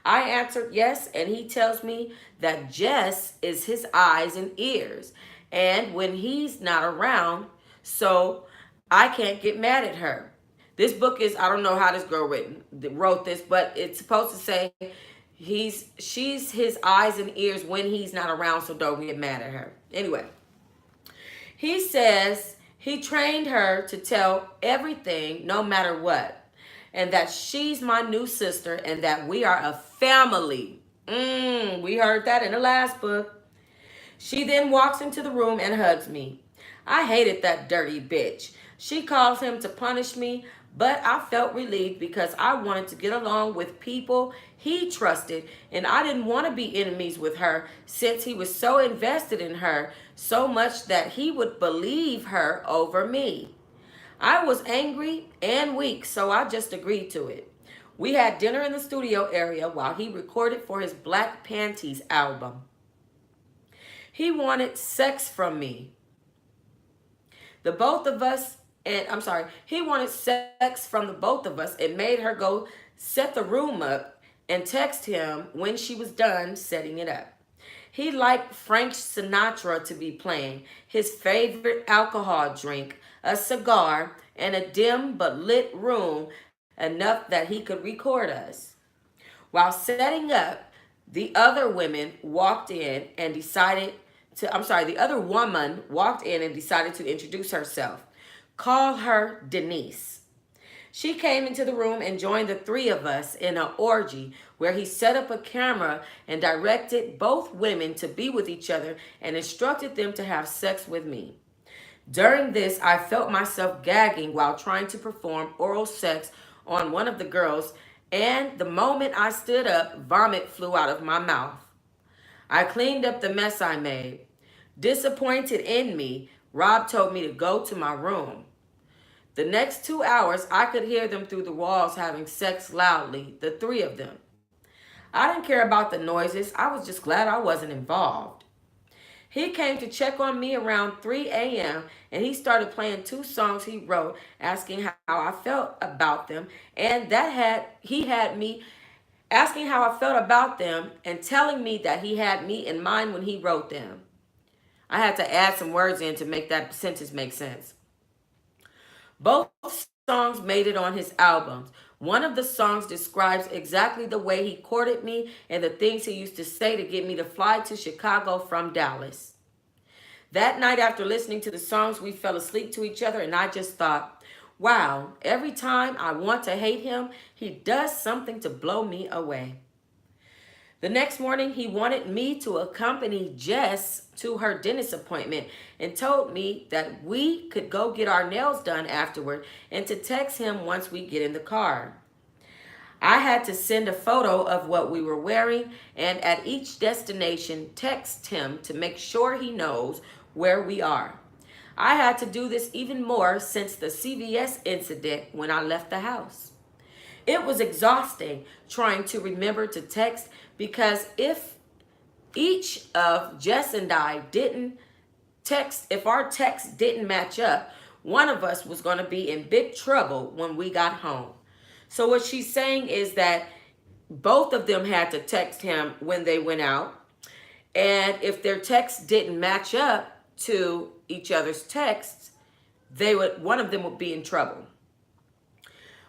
I answered yes, and he tells me that Jess is his eyes and ears, and when he's not around, so I can't get mad at her. This book is, I don't know how this girl wrote this, but it's supposed to say she's his eyes and ears when he's not around, so don't get mad at her. Anyway, he says he trained her to tell everything no matter what, and that she's my new sister and that we are a family. We heard that in the last book. She then walks into the room and hugs me. I hated that dirty bitch. She calls him to punish me, but I felt relieved because I wanted to get along with people he trusted, and I didn't want to be enemies with her since he was so invested in her, so much that he would believe her over me. I was angry and weak, so I just agreed to it. We had dinner in the studio area while he recorded for his Black Panties album. He wanted sex from me. The both of us, and I'm sorry, he wanted sex from the both of us and made her go set the room up and text him when she was done setting it up. He liked Frank Sinatra to be playing, his favorite alcohol drink, a cigar, and a dim but lit room enough that he could record us. While setting up, the other women walked in and decided the other woman walked in and decided to introduce herself. Call her Denise. She came into the room and joined the three of us in an orgy where he set up a camera and directed both women to be with each other and instructed them to have sex with me. During this, I felt myself gagging while trying to perform oral sex on one of the girls, and the moment I stood up, vomit flew out of my mouth. I cleaned up the mess I made. Disappointed in me, Rob told me to go to my room. The next 2 hours, I could hear them through the walls having sex loudly, the three of them. I didn't care about the noises. I was just glad I wasn't involved. He came to check on me around 3 a.m. and he started playing 2 songs he wrote, asking how I felt about them, and he had me asking how I felt about them and telling me that he had me in mind when he wrote them. I had to add some words in to make that sentence make sense. Both songs made it on his albums. One of the songs describes exactly the way he courted me and the things he used to say to get me to fly to Chicago from Dallas. That night, after listening to the songs, we fell asleep to each other, and I just thought, wow, every time I want to hate him, he does something to blow me away. The next morning, he wanted me to accompany Jess to her dentist appointment and told me that we could go get our nails done afterward and to text him once we get in the car. I had to send a photo of what we were wearing and at each destination text him to make sure he knows where we are. I had to do this even more since the CVS incident when I left the house. It was exhausting trying to remember to text because if each of Jess and I didn't text, if our texts didn't match up, one of us was going to be in big trouble when we got home. So what she's saying is that both of them had to text him when they went out. And if their texts didn't match up to each other's texts, one of them would be in trouble.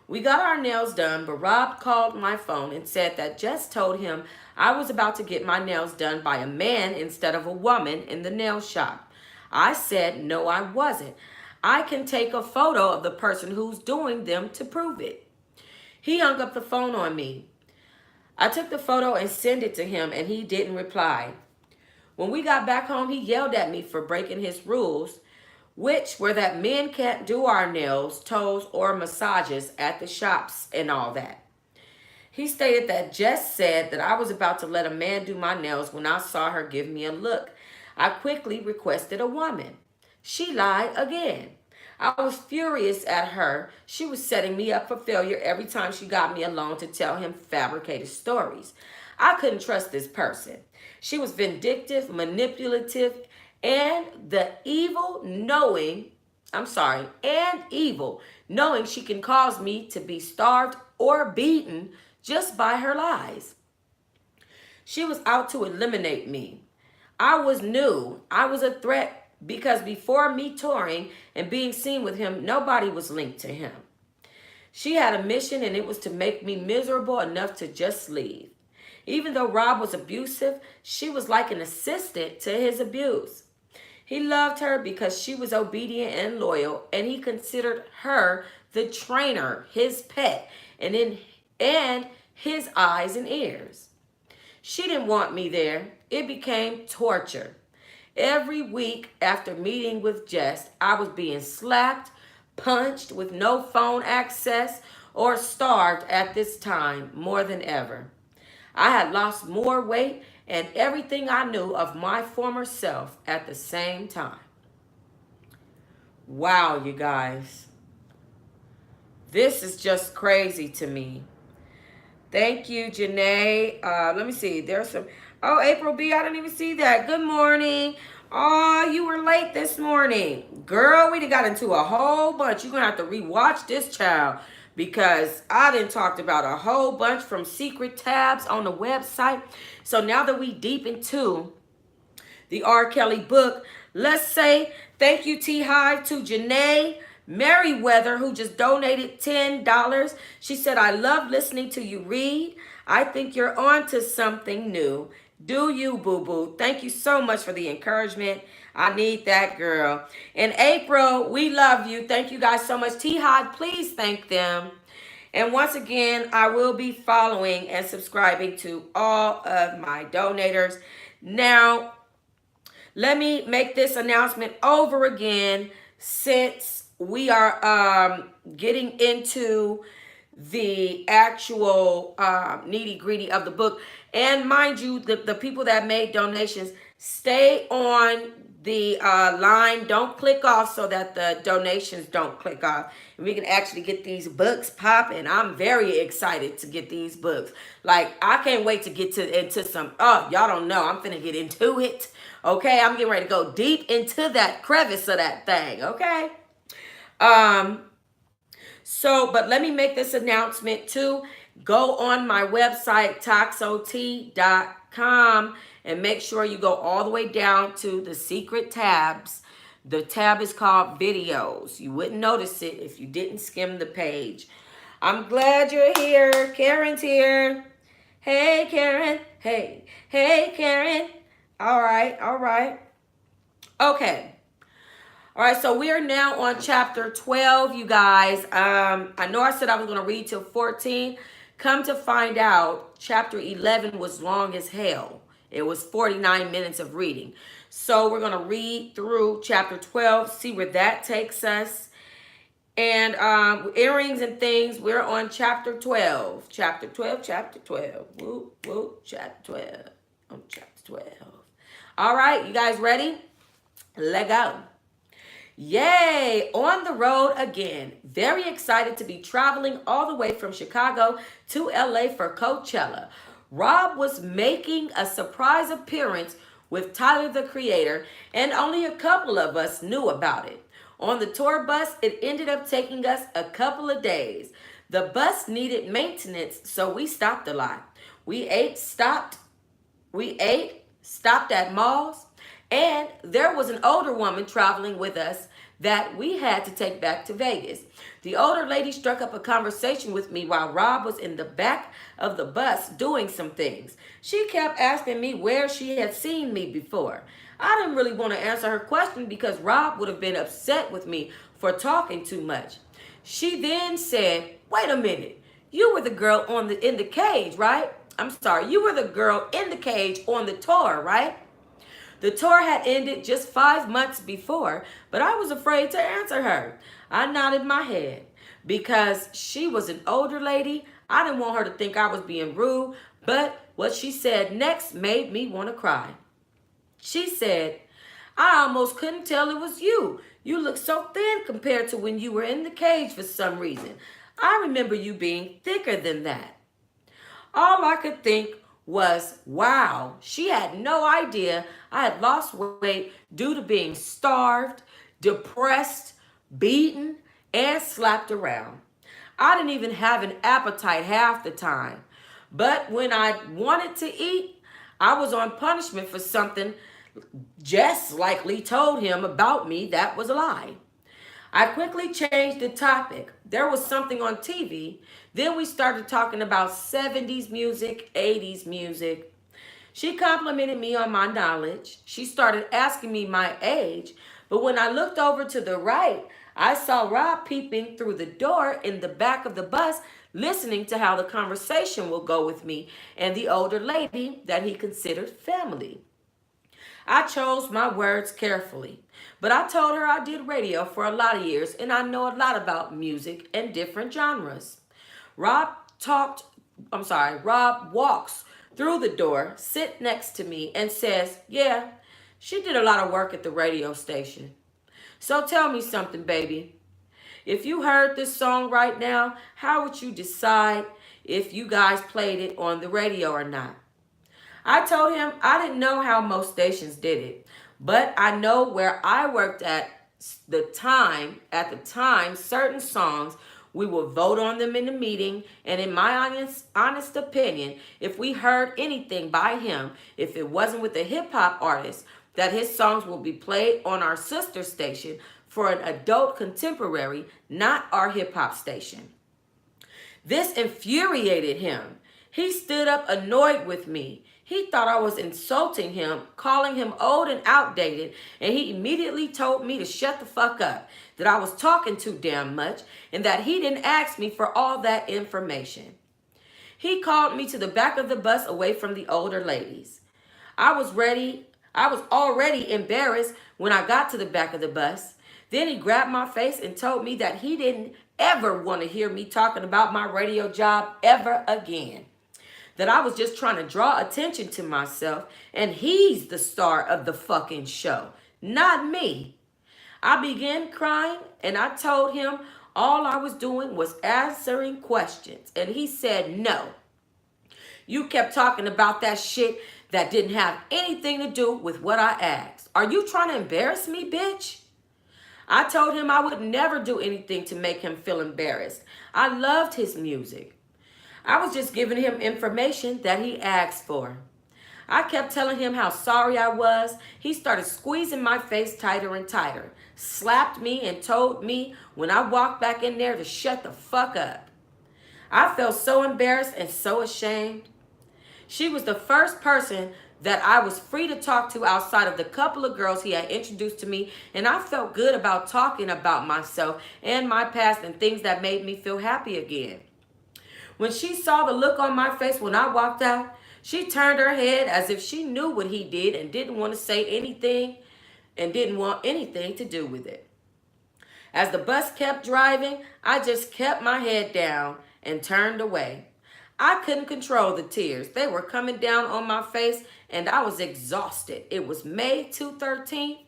We got our nails done, but Rob called my phone and said that Jess told him I was about to get my nails done by a man instead of a woman in the nail shop. I said, no, I wasn't. I can take a photo of the person who's doing them to prove it. He hung up the phone on me. I took the photo and sent it to him, and he didn't reply. When we got back home, he yelled at me for breaking his rules, which were that men can't do our nails, toes, or massages at the shops and all that. He stated that Jess said that I was about to let a man do my nails when I saw her give me a look. I quickly requested a woman. She lied again. I was furious at her. She was setting me up for failure every time she got me alone to tell him fabricated stories. I couldn't trust this person. She was vindictive, manipulative, and the evil knowing, and evil knowing she can cause me to be starved or beaten just by her lies. She was out to eliminate me. I was new. I was a threat because before me touring and being seen with him, nobody was linked to him. She had a mission, and it was to make me miserable enough to just leave. Even though Rob was abusive, she was like an assistant to his abuse. He loved her because she was obedient and loyal, and he considered her the trainer, his pet, and his eyes and ears. She didn't want me there. It became torture. Every week after meeting with Jess, I was being slapped, punched with no phone access, or starved at this time more than ever. I had lost more weight and everything I knew of my former self at the same time. Wow, you guys. This is just crazy to me. Thank you, Janae. Let me see. There's some. Oh, April B. I didn't even see that. Good morning. Oh, you were late this morning. Girl, we done got into a whole bunch. You're going to have to rewatch this, child, because I done talked about a whole bunch from secret tabs on the website. So now that we deep into the R. Kelly book, let's say thank you, T-Hive, to Janae Merriweather, who just donated $10. She said, I love listening to you read. I think you're on to something new. Do you, boo-boo? Thank you so much for the encouragement. I need that, girl. And April, we love you. Thank you guys so much. T-Hive, please thank them. And once again, I will be following and subscribing to all of my donators. Now, let me make this announcement over again since we are getting into the actual nitty gritty of the book. And mind you, the people that made donations, stay on the line. Don't click off so that the donations don't click off. And we can actually get these books popping. I'm very excited to get these books. Like, I can't wait to get into some, oh, y'all don't know. I'm finna get into it. Okay, I'm getting ready to go deep into that crevice of that thing. Okay. But let me make this announcement too. Go on my website, toxot.com, and make sure you go all the way down to the secret tabs. The tab is called videos. You wouldn't notice it if you didn't skim the page. I'm glad you're here. Karen's here. Hey, Karen. Hey, Karen. All right. Okay. All right, so we are now on chapter 12, you guys. I know I said I was going to read till 14. Come to find out, chapter 11 was long as hell. It was 49 minutes of reading. So we're going to read through chapter 12, see where that takes us. And earrings and things, we're on chapter 12. Chapter 12. Whoop, whoop, chapter 12. On chapter 12. All right, you guys ready? Let go. Yay! On the road again. Very excited to be traveling all the way from Chicago to LA for Coachella. Rob was making a surprise appearance with Tyler, the Creator, and only a couple of us knew about it. On the tour bus, it ended up taking us a couple of days. The bus needed maintenance, so we stopped a lot. We ate, stopped at malls, and there was an older woman traveling with us that we had to take back to Vegas. The older lady struck up a conversation with me while Rob was in the back of the bus doing some things. She kept asking me where she had seen me before. I didn't really want to answer her question because Rob would have been upset with me for talking too much. She then said, wait a minute, you were the girl in the cage, right? You were the girl in the cage on the tour, right? The tour had ended just 5 months before, but I was afraid to answer her. I nodded my head. Because she was an older lady, I didn't want her to think I was being rude, but what she said next made me want to cry. She said, I almost couldn't tell it was you. You look so thin compared to when you were in the cage for some reason. I remember you being thicker than that. All I could think was, wow, she had no idea I had lost weight due to being starved, depressed, beaten, and slapped around. I didn't even have an appetite half the time. But when I wanted to eat, I was on punishment for something Jess likely told him about me that was a lie. I quickly changed the topic. There was something on TV. Then we started talking about 70s music, 80s music. She complimented me on my knowledge. She started asking me my age. But when I looked over to the right, I saw Rob peeping through the door in the back of the bus, listening to how the conversation will go with me and the older lady that he considered family. I chose my words carefully, but I told her I did radio for a lot of years and I know a lot about music and different genres. Rob talked, Rob walks through the door, sit next to me and says, yeah, she did a lot of work at the radio station. So tell me something, baby. If you heard this song right now, how would you decide if you guys played it on the radio or not? I told him I didn't know how most stations did it, but I know where I worked at the time, certain songs, we would vote on them in the meeting, and in my honest opinion, if we heard anything by him, if it wasn't with a hip hop artist, that his songs will be played on our sister station for an adult contemporary, not our hip hop station. This infuriated him. He stood up annoyed with me. He thought I was insulting him, calling him old and outdated, and he immediately told me to shut the fuck up, that I was talking too damn much, and that he didn't ask me for all that information. He called me to the back of the bus away from the older ladies. I was already embarrassed when I got to the back of the bus. Then he grabbed my face and told me that he didn't ever want to hear me talking about my radio job ever again. That I was just trying to draw attention to myself, and he's the star of the fucking show, not me. I began crying, and I told him all I was doing was answering questions, and he said no. You kept talking about that shit that didn't have anything to do with what I asked. Are you trying to embarrass me, bitch? I told him I would never do anything to make him feel embarrassed. I loved his music. I was just giving him information that he asked for. I kept telling him how sorry I was. He started squeezing my face tighter and tighter, slapped me and told me when I walked back in there to shut the fuck up. I felt so embarrassed and so ashamed. She was the first person that I was free to talk to outside of the couple of girls he had introduced to me, and I felt good about talking about myself and my past and things that made me feel happy again. When she saw the look on my face when I walked out, she turned her head as if she knew what he did and didn't want to say anything and didn't want anything to do with it. As the bus kept driving, I just kept my head down and turned away. I couldn't control the tears. They were coming down on my face and I was exhausted. It was May 13th,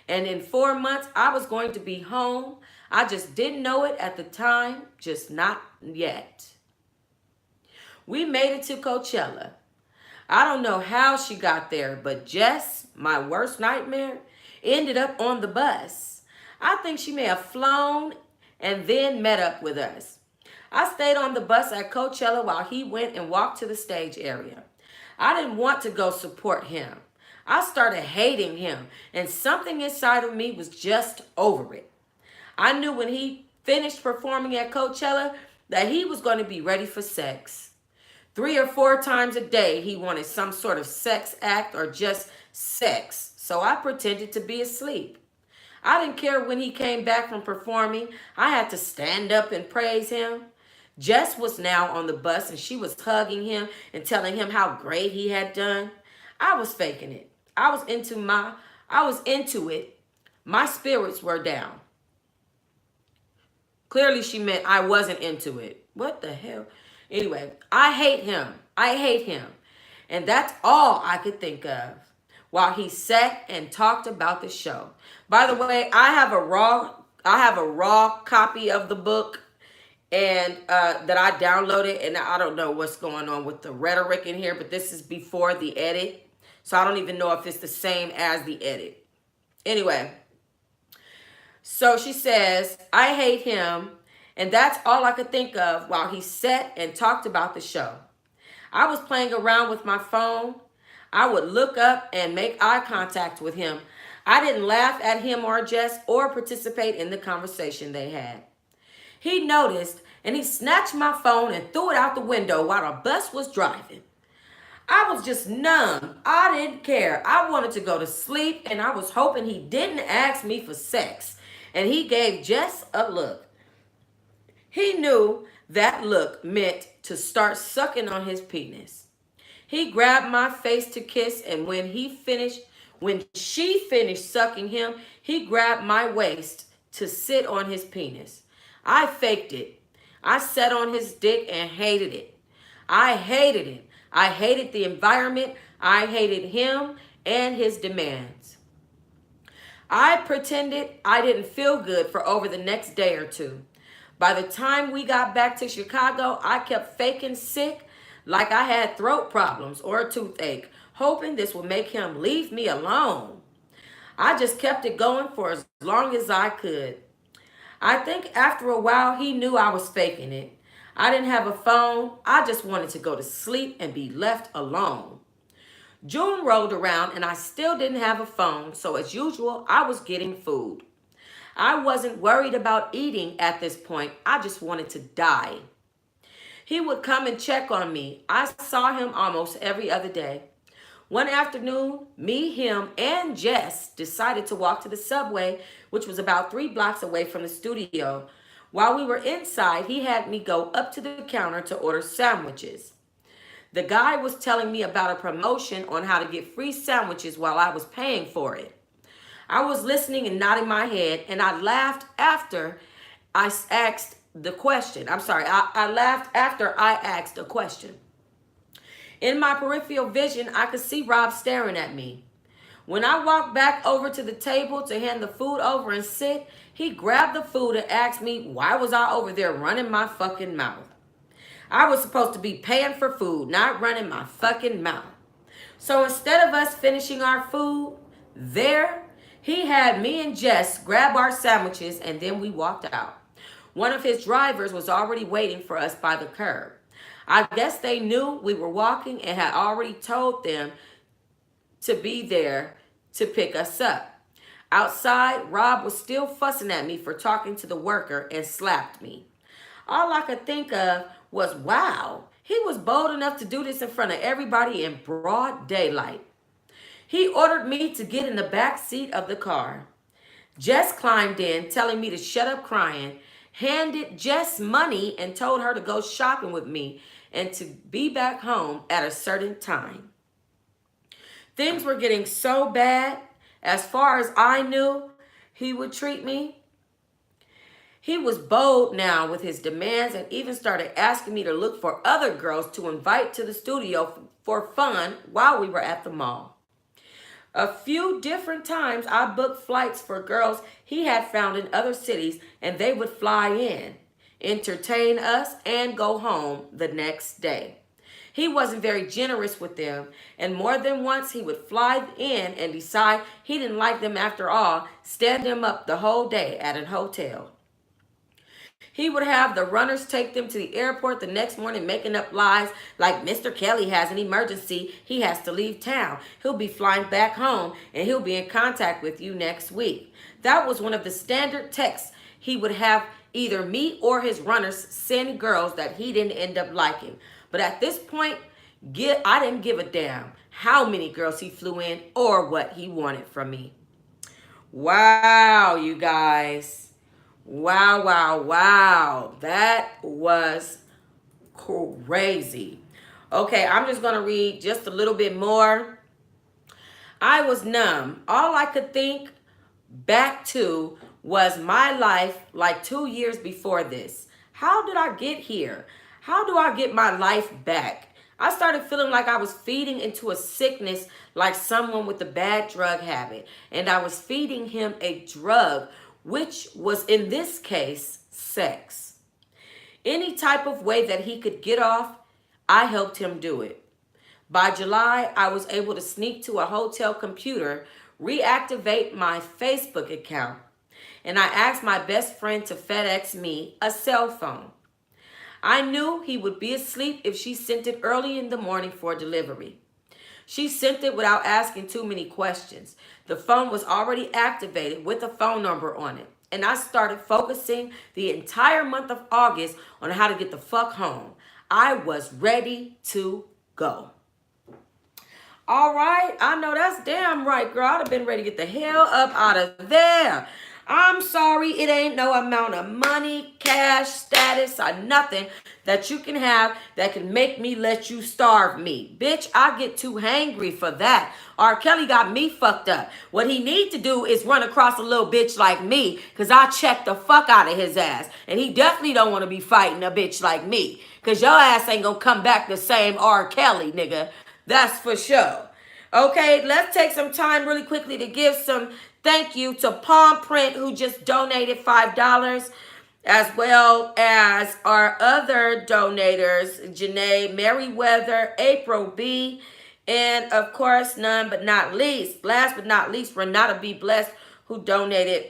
and in 4 months I was going to be home. I just didn't know it at the time, just not yet. We made it to Coachella. I don't know how she got there, but Jess, my worst nightmare, ended up on the bus. I think she may have flown and then met up with us. I stayed on the bus at Coachella while he went and walked to the stage area. I didn't want to go support him. I started hating him, and something inside of me was just over it. I knew when he finished performing at Coachella that he was going to be ready for sex. 3 or 4 times a day, he wanted some sort of sex act or just sex, so I pretended to be asleep. I didn't care when he came back from performing. I had to stand up and praise him. Jess was now on the bus and she was hugging him and telling him how great he had done. I was faking it. I was into it. My spirits were down. Clearly she meant I wasn't into it. What the hell? Anyway, I hate him. I hate him. And that's all I could think of while he sat and talked about the show. By the way, I have a raw copy of the book. and that I downloaded, and I don't know what's going on with the rhetoric in here, but this is before the edit, so I don't even know if it's the same as the edit. Anyway, so she says, I hate him, and that's all I could think of while he sat and talked about the show. I was playing around with my phone. I would look up and make eye contact with him. I didn't laugh at him or Jess or participate in the conversation they had. He noticed and he snatched my phone and threw it out the window while the bus was driving. I was just numb. I didn't care. I wanted to go to sleep, and I was hoping he didn't ask me for sex. And he gave Jess a look. He knew that look meant to start sucking on his penis. He grabbed my face to kiss, and when she finished sucking him, he grabbed my waist to sit on his penis. I faked it. I sat on his dick and hated it. I hated it. I hated the environment. I hated him and his demands. I pretended I didn't feel good for over the next day or two. By the time we got back to Chicago, I kept faking sick like I had throat problems or a toothache, hoping this would make him leave me alone. I just kept it going for as long as I could. I think after a while he knew I was faking it. I didn't have a phone. I just wanted to go to sleep and be left alone. June rolled around and I still didn't have a phone, so as usual, I was getting food. I wasn't worried about eating at this point. I just wanted to die. He would come and check on me. I saw him almost every other day. One afternoon, me, him, and Jess decided to walk to the subway, which was about 3 blocks away from the studio. While we were inside, he had me go up to the counter to order sandwiches. The guy was telling me about a promotion on how to get free sandwiches while I was paying for it. I was listening and nodding my head, and I laughed after I asked the question. I laughed after I asked a question. In my peripheral vision, I could see Rob staring at me. When I walked back over to the table to hand the food over and sit, he grabbed the food and asked me why was I over there running my fucking mouth. I was supposed to be paying for food, not running my fucking mouth. So instead of us finishing our food there, he had me and Jess grab our sandwiches and then we walked out. One of his drivers was already waiting for us by the curb. I guess they knew we were walking and had already told them to be there to pick us up. Outside, Rob was still fussing at me for talking to the worker and slapped me. All I could think of was, wow, he was bold enough to do this in front of everybody in broad daylight. He ordered me to get in the back seat of the car. Jess climbed in, telling me to shut up crying, handed Jess money and told her to go shopping with me and to be back home at a certain time. Things were getting so bad, as far as I knew he would treat me. He was bold now with his demands and even started asking me to look for other girls to invite to the studio for fun while we were at the mall. A few different times I booked flights for girls he had found in other cities, and they would fly in, entertain us, and go home the next day. He wasn't very generous with them, and more than once he would fly in and decide he didn't like them after all, stand them up the whole day at a hotel. He would have the runners take them to the airport the next morning, making up lies like Mr. Kelly has an emergency. He has to leave town. He'll be flying back home and he'll be in contact with you next week. That was one of the standard texts he would have either me or his runners send girls that he didn't end up liking. But at this point, I didn't give a damn how many girls he flew in or what he wanted from me. Wow, you guys. Wow, wow, wow. That was crazy. Okay, I'm just going to read just a little bit more. I was numb. All I could think back to was my life like 2 years before this. How did I get here? How do I get my life back? I started feeling like I was feeding into a sickness like someone with a bad drug habit. And I was feeding him a drug, which was in this case, sex. Any type of way that he could get off, I helped him do it. By July, I was able to sneak to a hotel computer, reactivate my Facebook account, and I asked my best friend to FedEx me a cell phone. I knew he would be asleep if she sent it early in the morning for delivery. She sent it without asking too many questions. The phone was already activated with a phone number on it. And I started focusing the entire month of August on how to get the fuck home. I was ready to go. All right, I know that's damn right, girl. I'd have been ready to get the hell up out of there. I'm sorry, it ain't no amount of money, cash, status, or nothing that you can have that can make me let you starve me. Bitch, I get too hangry for that. R. Kelly got me fucked up. What he need to do is run across a little bitch like me, because I check the fuck out of his ass. And he definitely don't want to be fighting a bitch like me, because your ass ain't gonna come back the same R. Kelly, nigga. That's for sure. Okay, let's take some time really quickly to give some thank you to Palm Print, who just donated $5, as well as our other donators, Janae Merriweather, April B., and of course, last but not least, Renata B. Blessed, who donated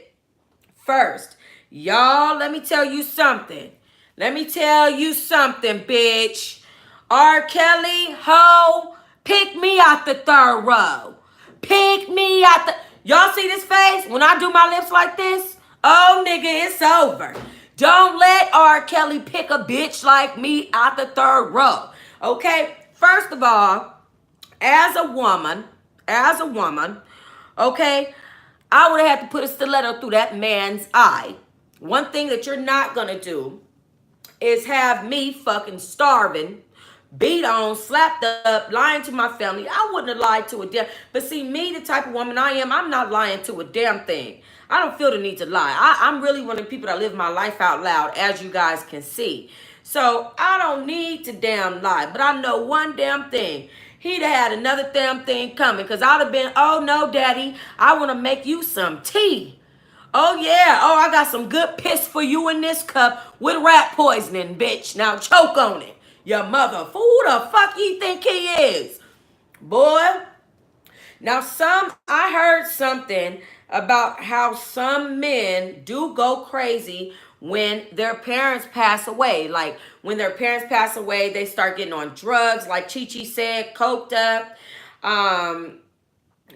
first. Y'all, let me tell you something. Bitch. R. Kelly, ho, pick me out the third row. Pick me out the... Y'all see this face? When I do my lips like this? Oh, nigga, it's over. Don't let R. Kelly pick a bitch like me out the third row. Okay? First of all, as a woman, okay, I would have had to put a stiletto through that man's eye. One thing that you're not going to do is have me fucking starving, beat on, slapped up, lying to my family. I wouldn't have lied to a damn... But see, me, the type of woman I am, I'm not lying to a damn thing. I don't feel the need to lie. I'm really one of the people that live my life out loud, as you guys can see. So I don't need to damn lie. But I know one damn thing. He'd have had another damn thing coming, because I'd have been, oh no, daddy, I want to make you some tea. Oh yeah, oh, I got some good piss for you in this cup with rat poisoning, bitch. Now choke on it. Your mother, who the fuck you think he is? Boy. Now I heard something about how some men do go crazy when their parents pass away. Like when their parents pass away, they start getting on drugs, like Chi Chi said, coked up.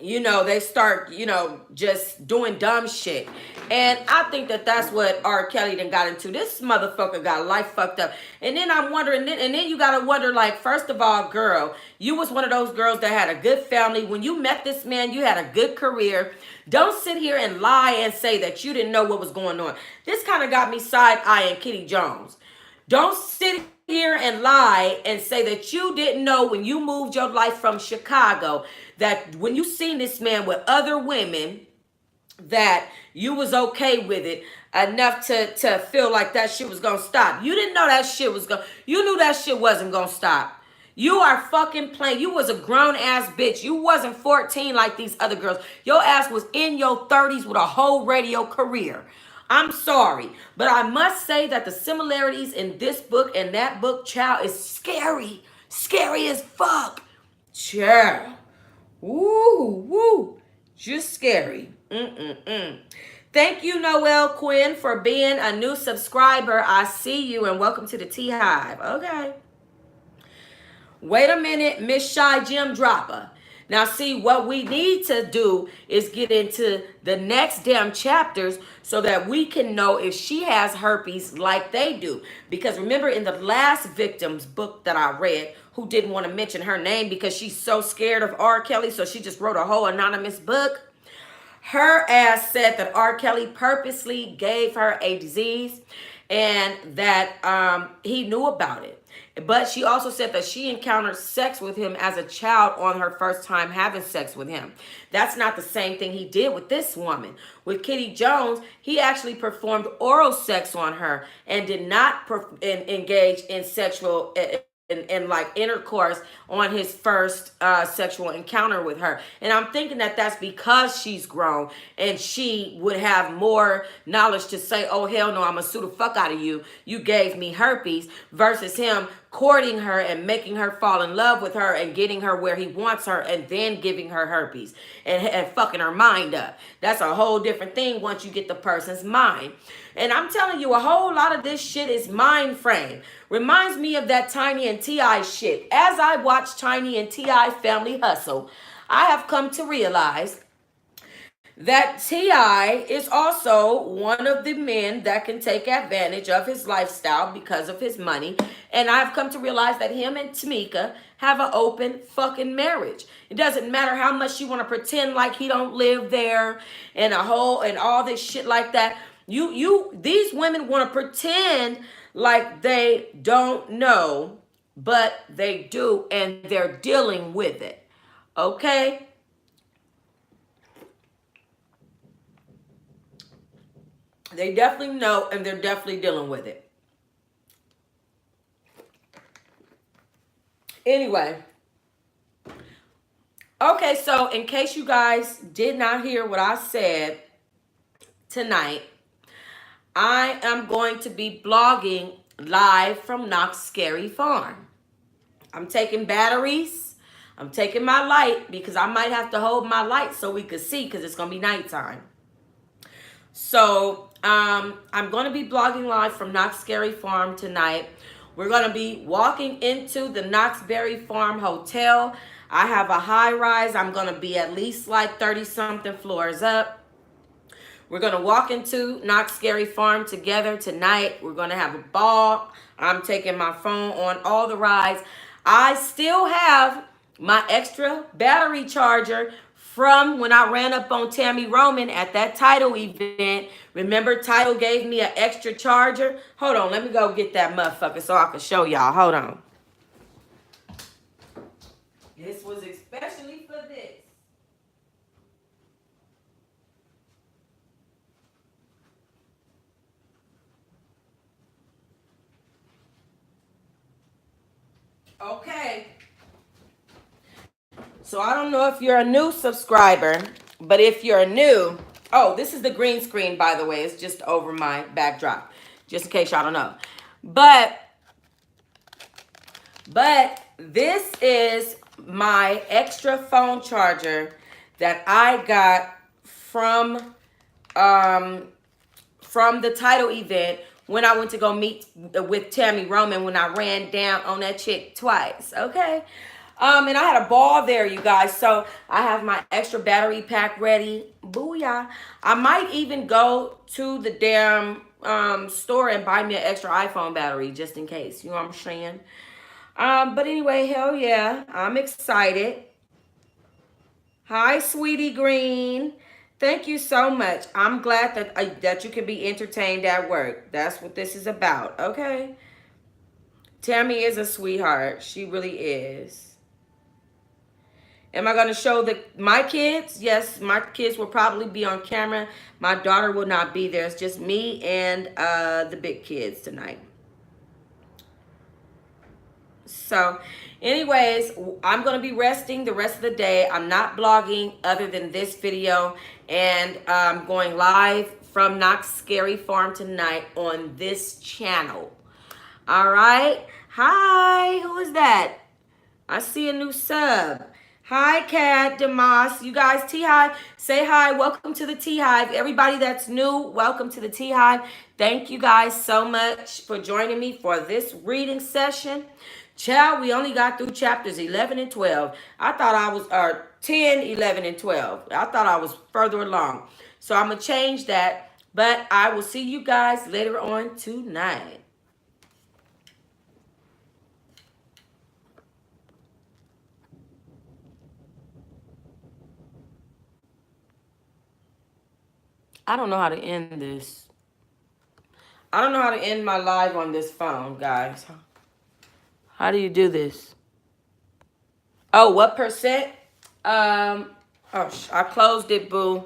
They start, just doing dumb shit. And I think that that's what R. Kelly done got into. This motherfucker got life fucked up. And then I'm wondering, and then you gotta wonder, like, first of all, girl, you was one of those girls that had a good family. When you met this man, you had a good career. Don't sit here and lie and say that you didn't know what was going on. This kind of got me side-eyeing Kitty Jones. Don't sit here and lie and say that you didn't know when you moved your life from Chicago, that when you seen this man with other women, that you was okay with it enough to feel like that shit was gonna stop. You didn't know that shit was you knew that shit wasn't gonna stop. You are fucking playing. You was a grown ass bitch. You wasn't 14 like these other girls. Your ass was in your 30s with a whole radio career. I'm sorry, but I must say that the similarities in this book and that book, child, is scary. Scary as fuck. Child. Woo. Just scary. Thank you, Noelle Quinn, for being a new subscriber. I see you, and welcome to the Tea Hive. Okay. Wait a minute, Miss Shy Gem Dropper. Now, see, what we need to do is get into the next damn chapters so that we can know if she has herpes like they do. Because remember, in the last victim's book that I read, who didn't want to mention her name because she's so scared of R. Kelly, so she just wrote a whole anonymous book. Her ass said that R. Kelly purposely gave her a disease and that he knew about it. But she also said that she encountered sex with him as a child on her first time having sex with him. That's not the same thing he did with this woman. With Kitty Jones, he actually performed oral sex on her and did not engage in sexual and like intercourse on his first sexual encounter with her. And I'm thinking that that's because she's grown and she would have more knowledge to say, oh, hell no, I'm going to sue the fuck out of you. You gave me herpes, versus him courting her and making her fall in love with her and getting her where he wants her and then giving her herpes and fucking her mind up. That's a whole different thing once you get the person's mind. And I'm telling you, a whole lot of this shit is mind frame. Reminds me of that Tiny and T.I. shit. As I watch Tiny and T.I. family hustle, I have come to realize that T.I. is also one of the men that can take advantage of his lifestyle because of his money. And I've come to realize that him and Tamika have an open fucking marriage. It doesn't matter how much you want to pretend like he don't live there and all this shit like that. These women want to pretend like they don't know, but they do, and they're dealing with it. Okay? They definitely know, and they're definitely dealing with it. Anyway. Okay, so in case you guys did not hear what I said tonight, I am going to be blogging live from Knox Scary Farm. I'm taking batteries. I'm taking my light because I might have to hold my light so we could see because it's going to be nighttime. So I'm going to be blogging live from Knox Scary Farm tonight. We're going to be walking into the Knoxberry Farm Hotel. I have a high rise. I'm going to be at least like 30-something floors up. We're going to walk into Knox Scary Farm together tonight. We're going to have a ball. I'm taking my phone on all the rides. I still have my extra battery charger from when I ran up on Tammy Roman at that title event. Remember, Title gave me an extra charger? Hold on, let me go get that motherfucker so I can show y'all. Hold on. This was especially for this. Okay. So I don't know if you're a new subscriber, but if you're new, oh, this is the green screen, by the way. It's just over my backdrop, just in case y'all don't know. But this is my extra phone charger that I got from the title event when I went to go meet with Tammy Roman when I ran down on that chick twice, okay? And I had a ball there, you guys. So I have my extra battery pack ready. Booyah. I might even go to the damn store and buy me an extra iPhone battery just in case. You know what I'm saying? But anyway, hell yeah. I'm excited. Hi, Sweetie Green. Thank you so much. I'm glad that you can be entertained at work. That's what this is about, okay? Tammy is a sweetheart. She really is. Am I going to show my kids? Yes, my kids will probably be on camera. My daughter will not be there. It's just me and the big kids tonight. So, anyways, I'm going to be resting the rest of the day. I'm not blogging other than this video. And I'm going live from Knox Scary Farm tonight on this channel. All right. Hi. Who is that? I see a new sub. Hi, Kat Demas. You guys, T-Hive, say hi. Welcome to the T-Hive. Everybody that's new, welcome to the T-Hive. Thank you guys so much for joining me for this reading session. Child, we only got through chapters 11 and 12. I thought I was 10, 11, and 12. I thought I was further along. So I'm going to change that. But I will see you guys later on tonight. I don't know how to end this. I don't know how to end my live on this phone, guys. How do you do this? Oh, what percent? Oh, I closed it, boo.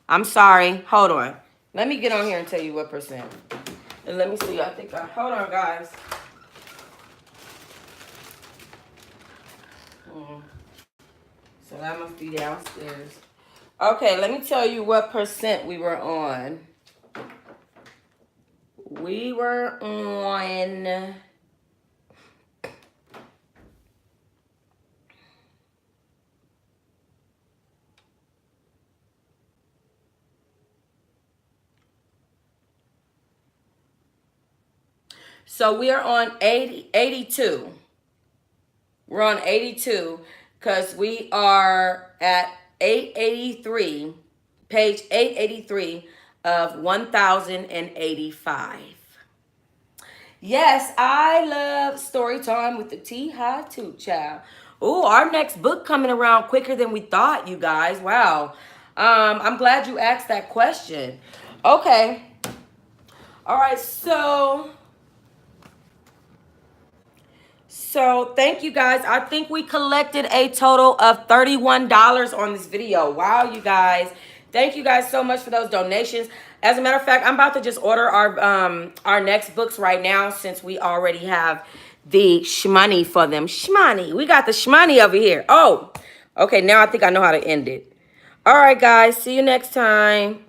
I'm sorry. Hold on. Let me get on here and tell you what percent. And let me see. Hold on, guys. So that must be downstairs. Okay, let me tell you what percent we were on. We were on... So we are on 82. We're on 82 because we are at 883, page 883 of 1085. Yes, I love story time with the T High Two Child. Oh, our next book coming around quicker than we thought, you guys. Wow. I'm glad you asked that question. Okay. All right, so thank you guys. I think we collected a total of $31 on this video. Wow, you guys. Thank you guys so much for those donations. As a matter of fact, I'm about to just order our next books right now since we already have the shmoney for them. Shmoney. We got the shmoney over here. Oh, okay. Now I think I know how to end it. All right, guys. See you next time.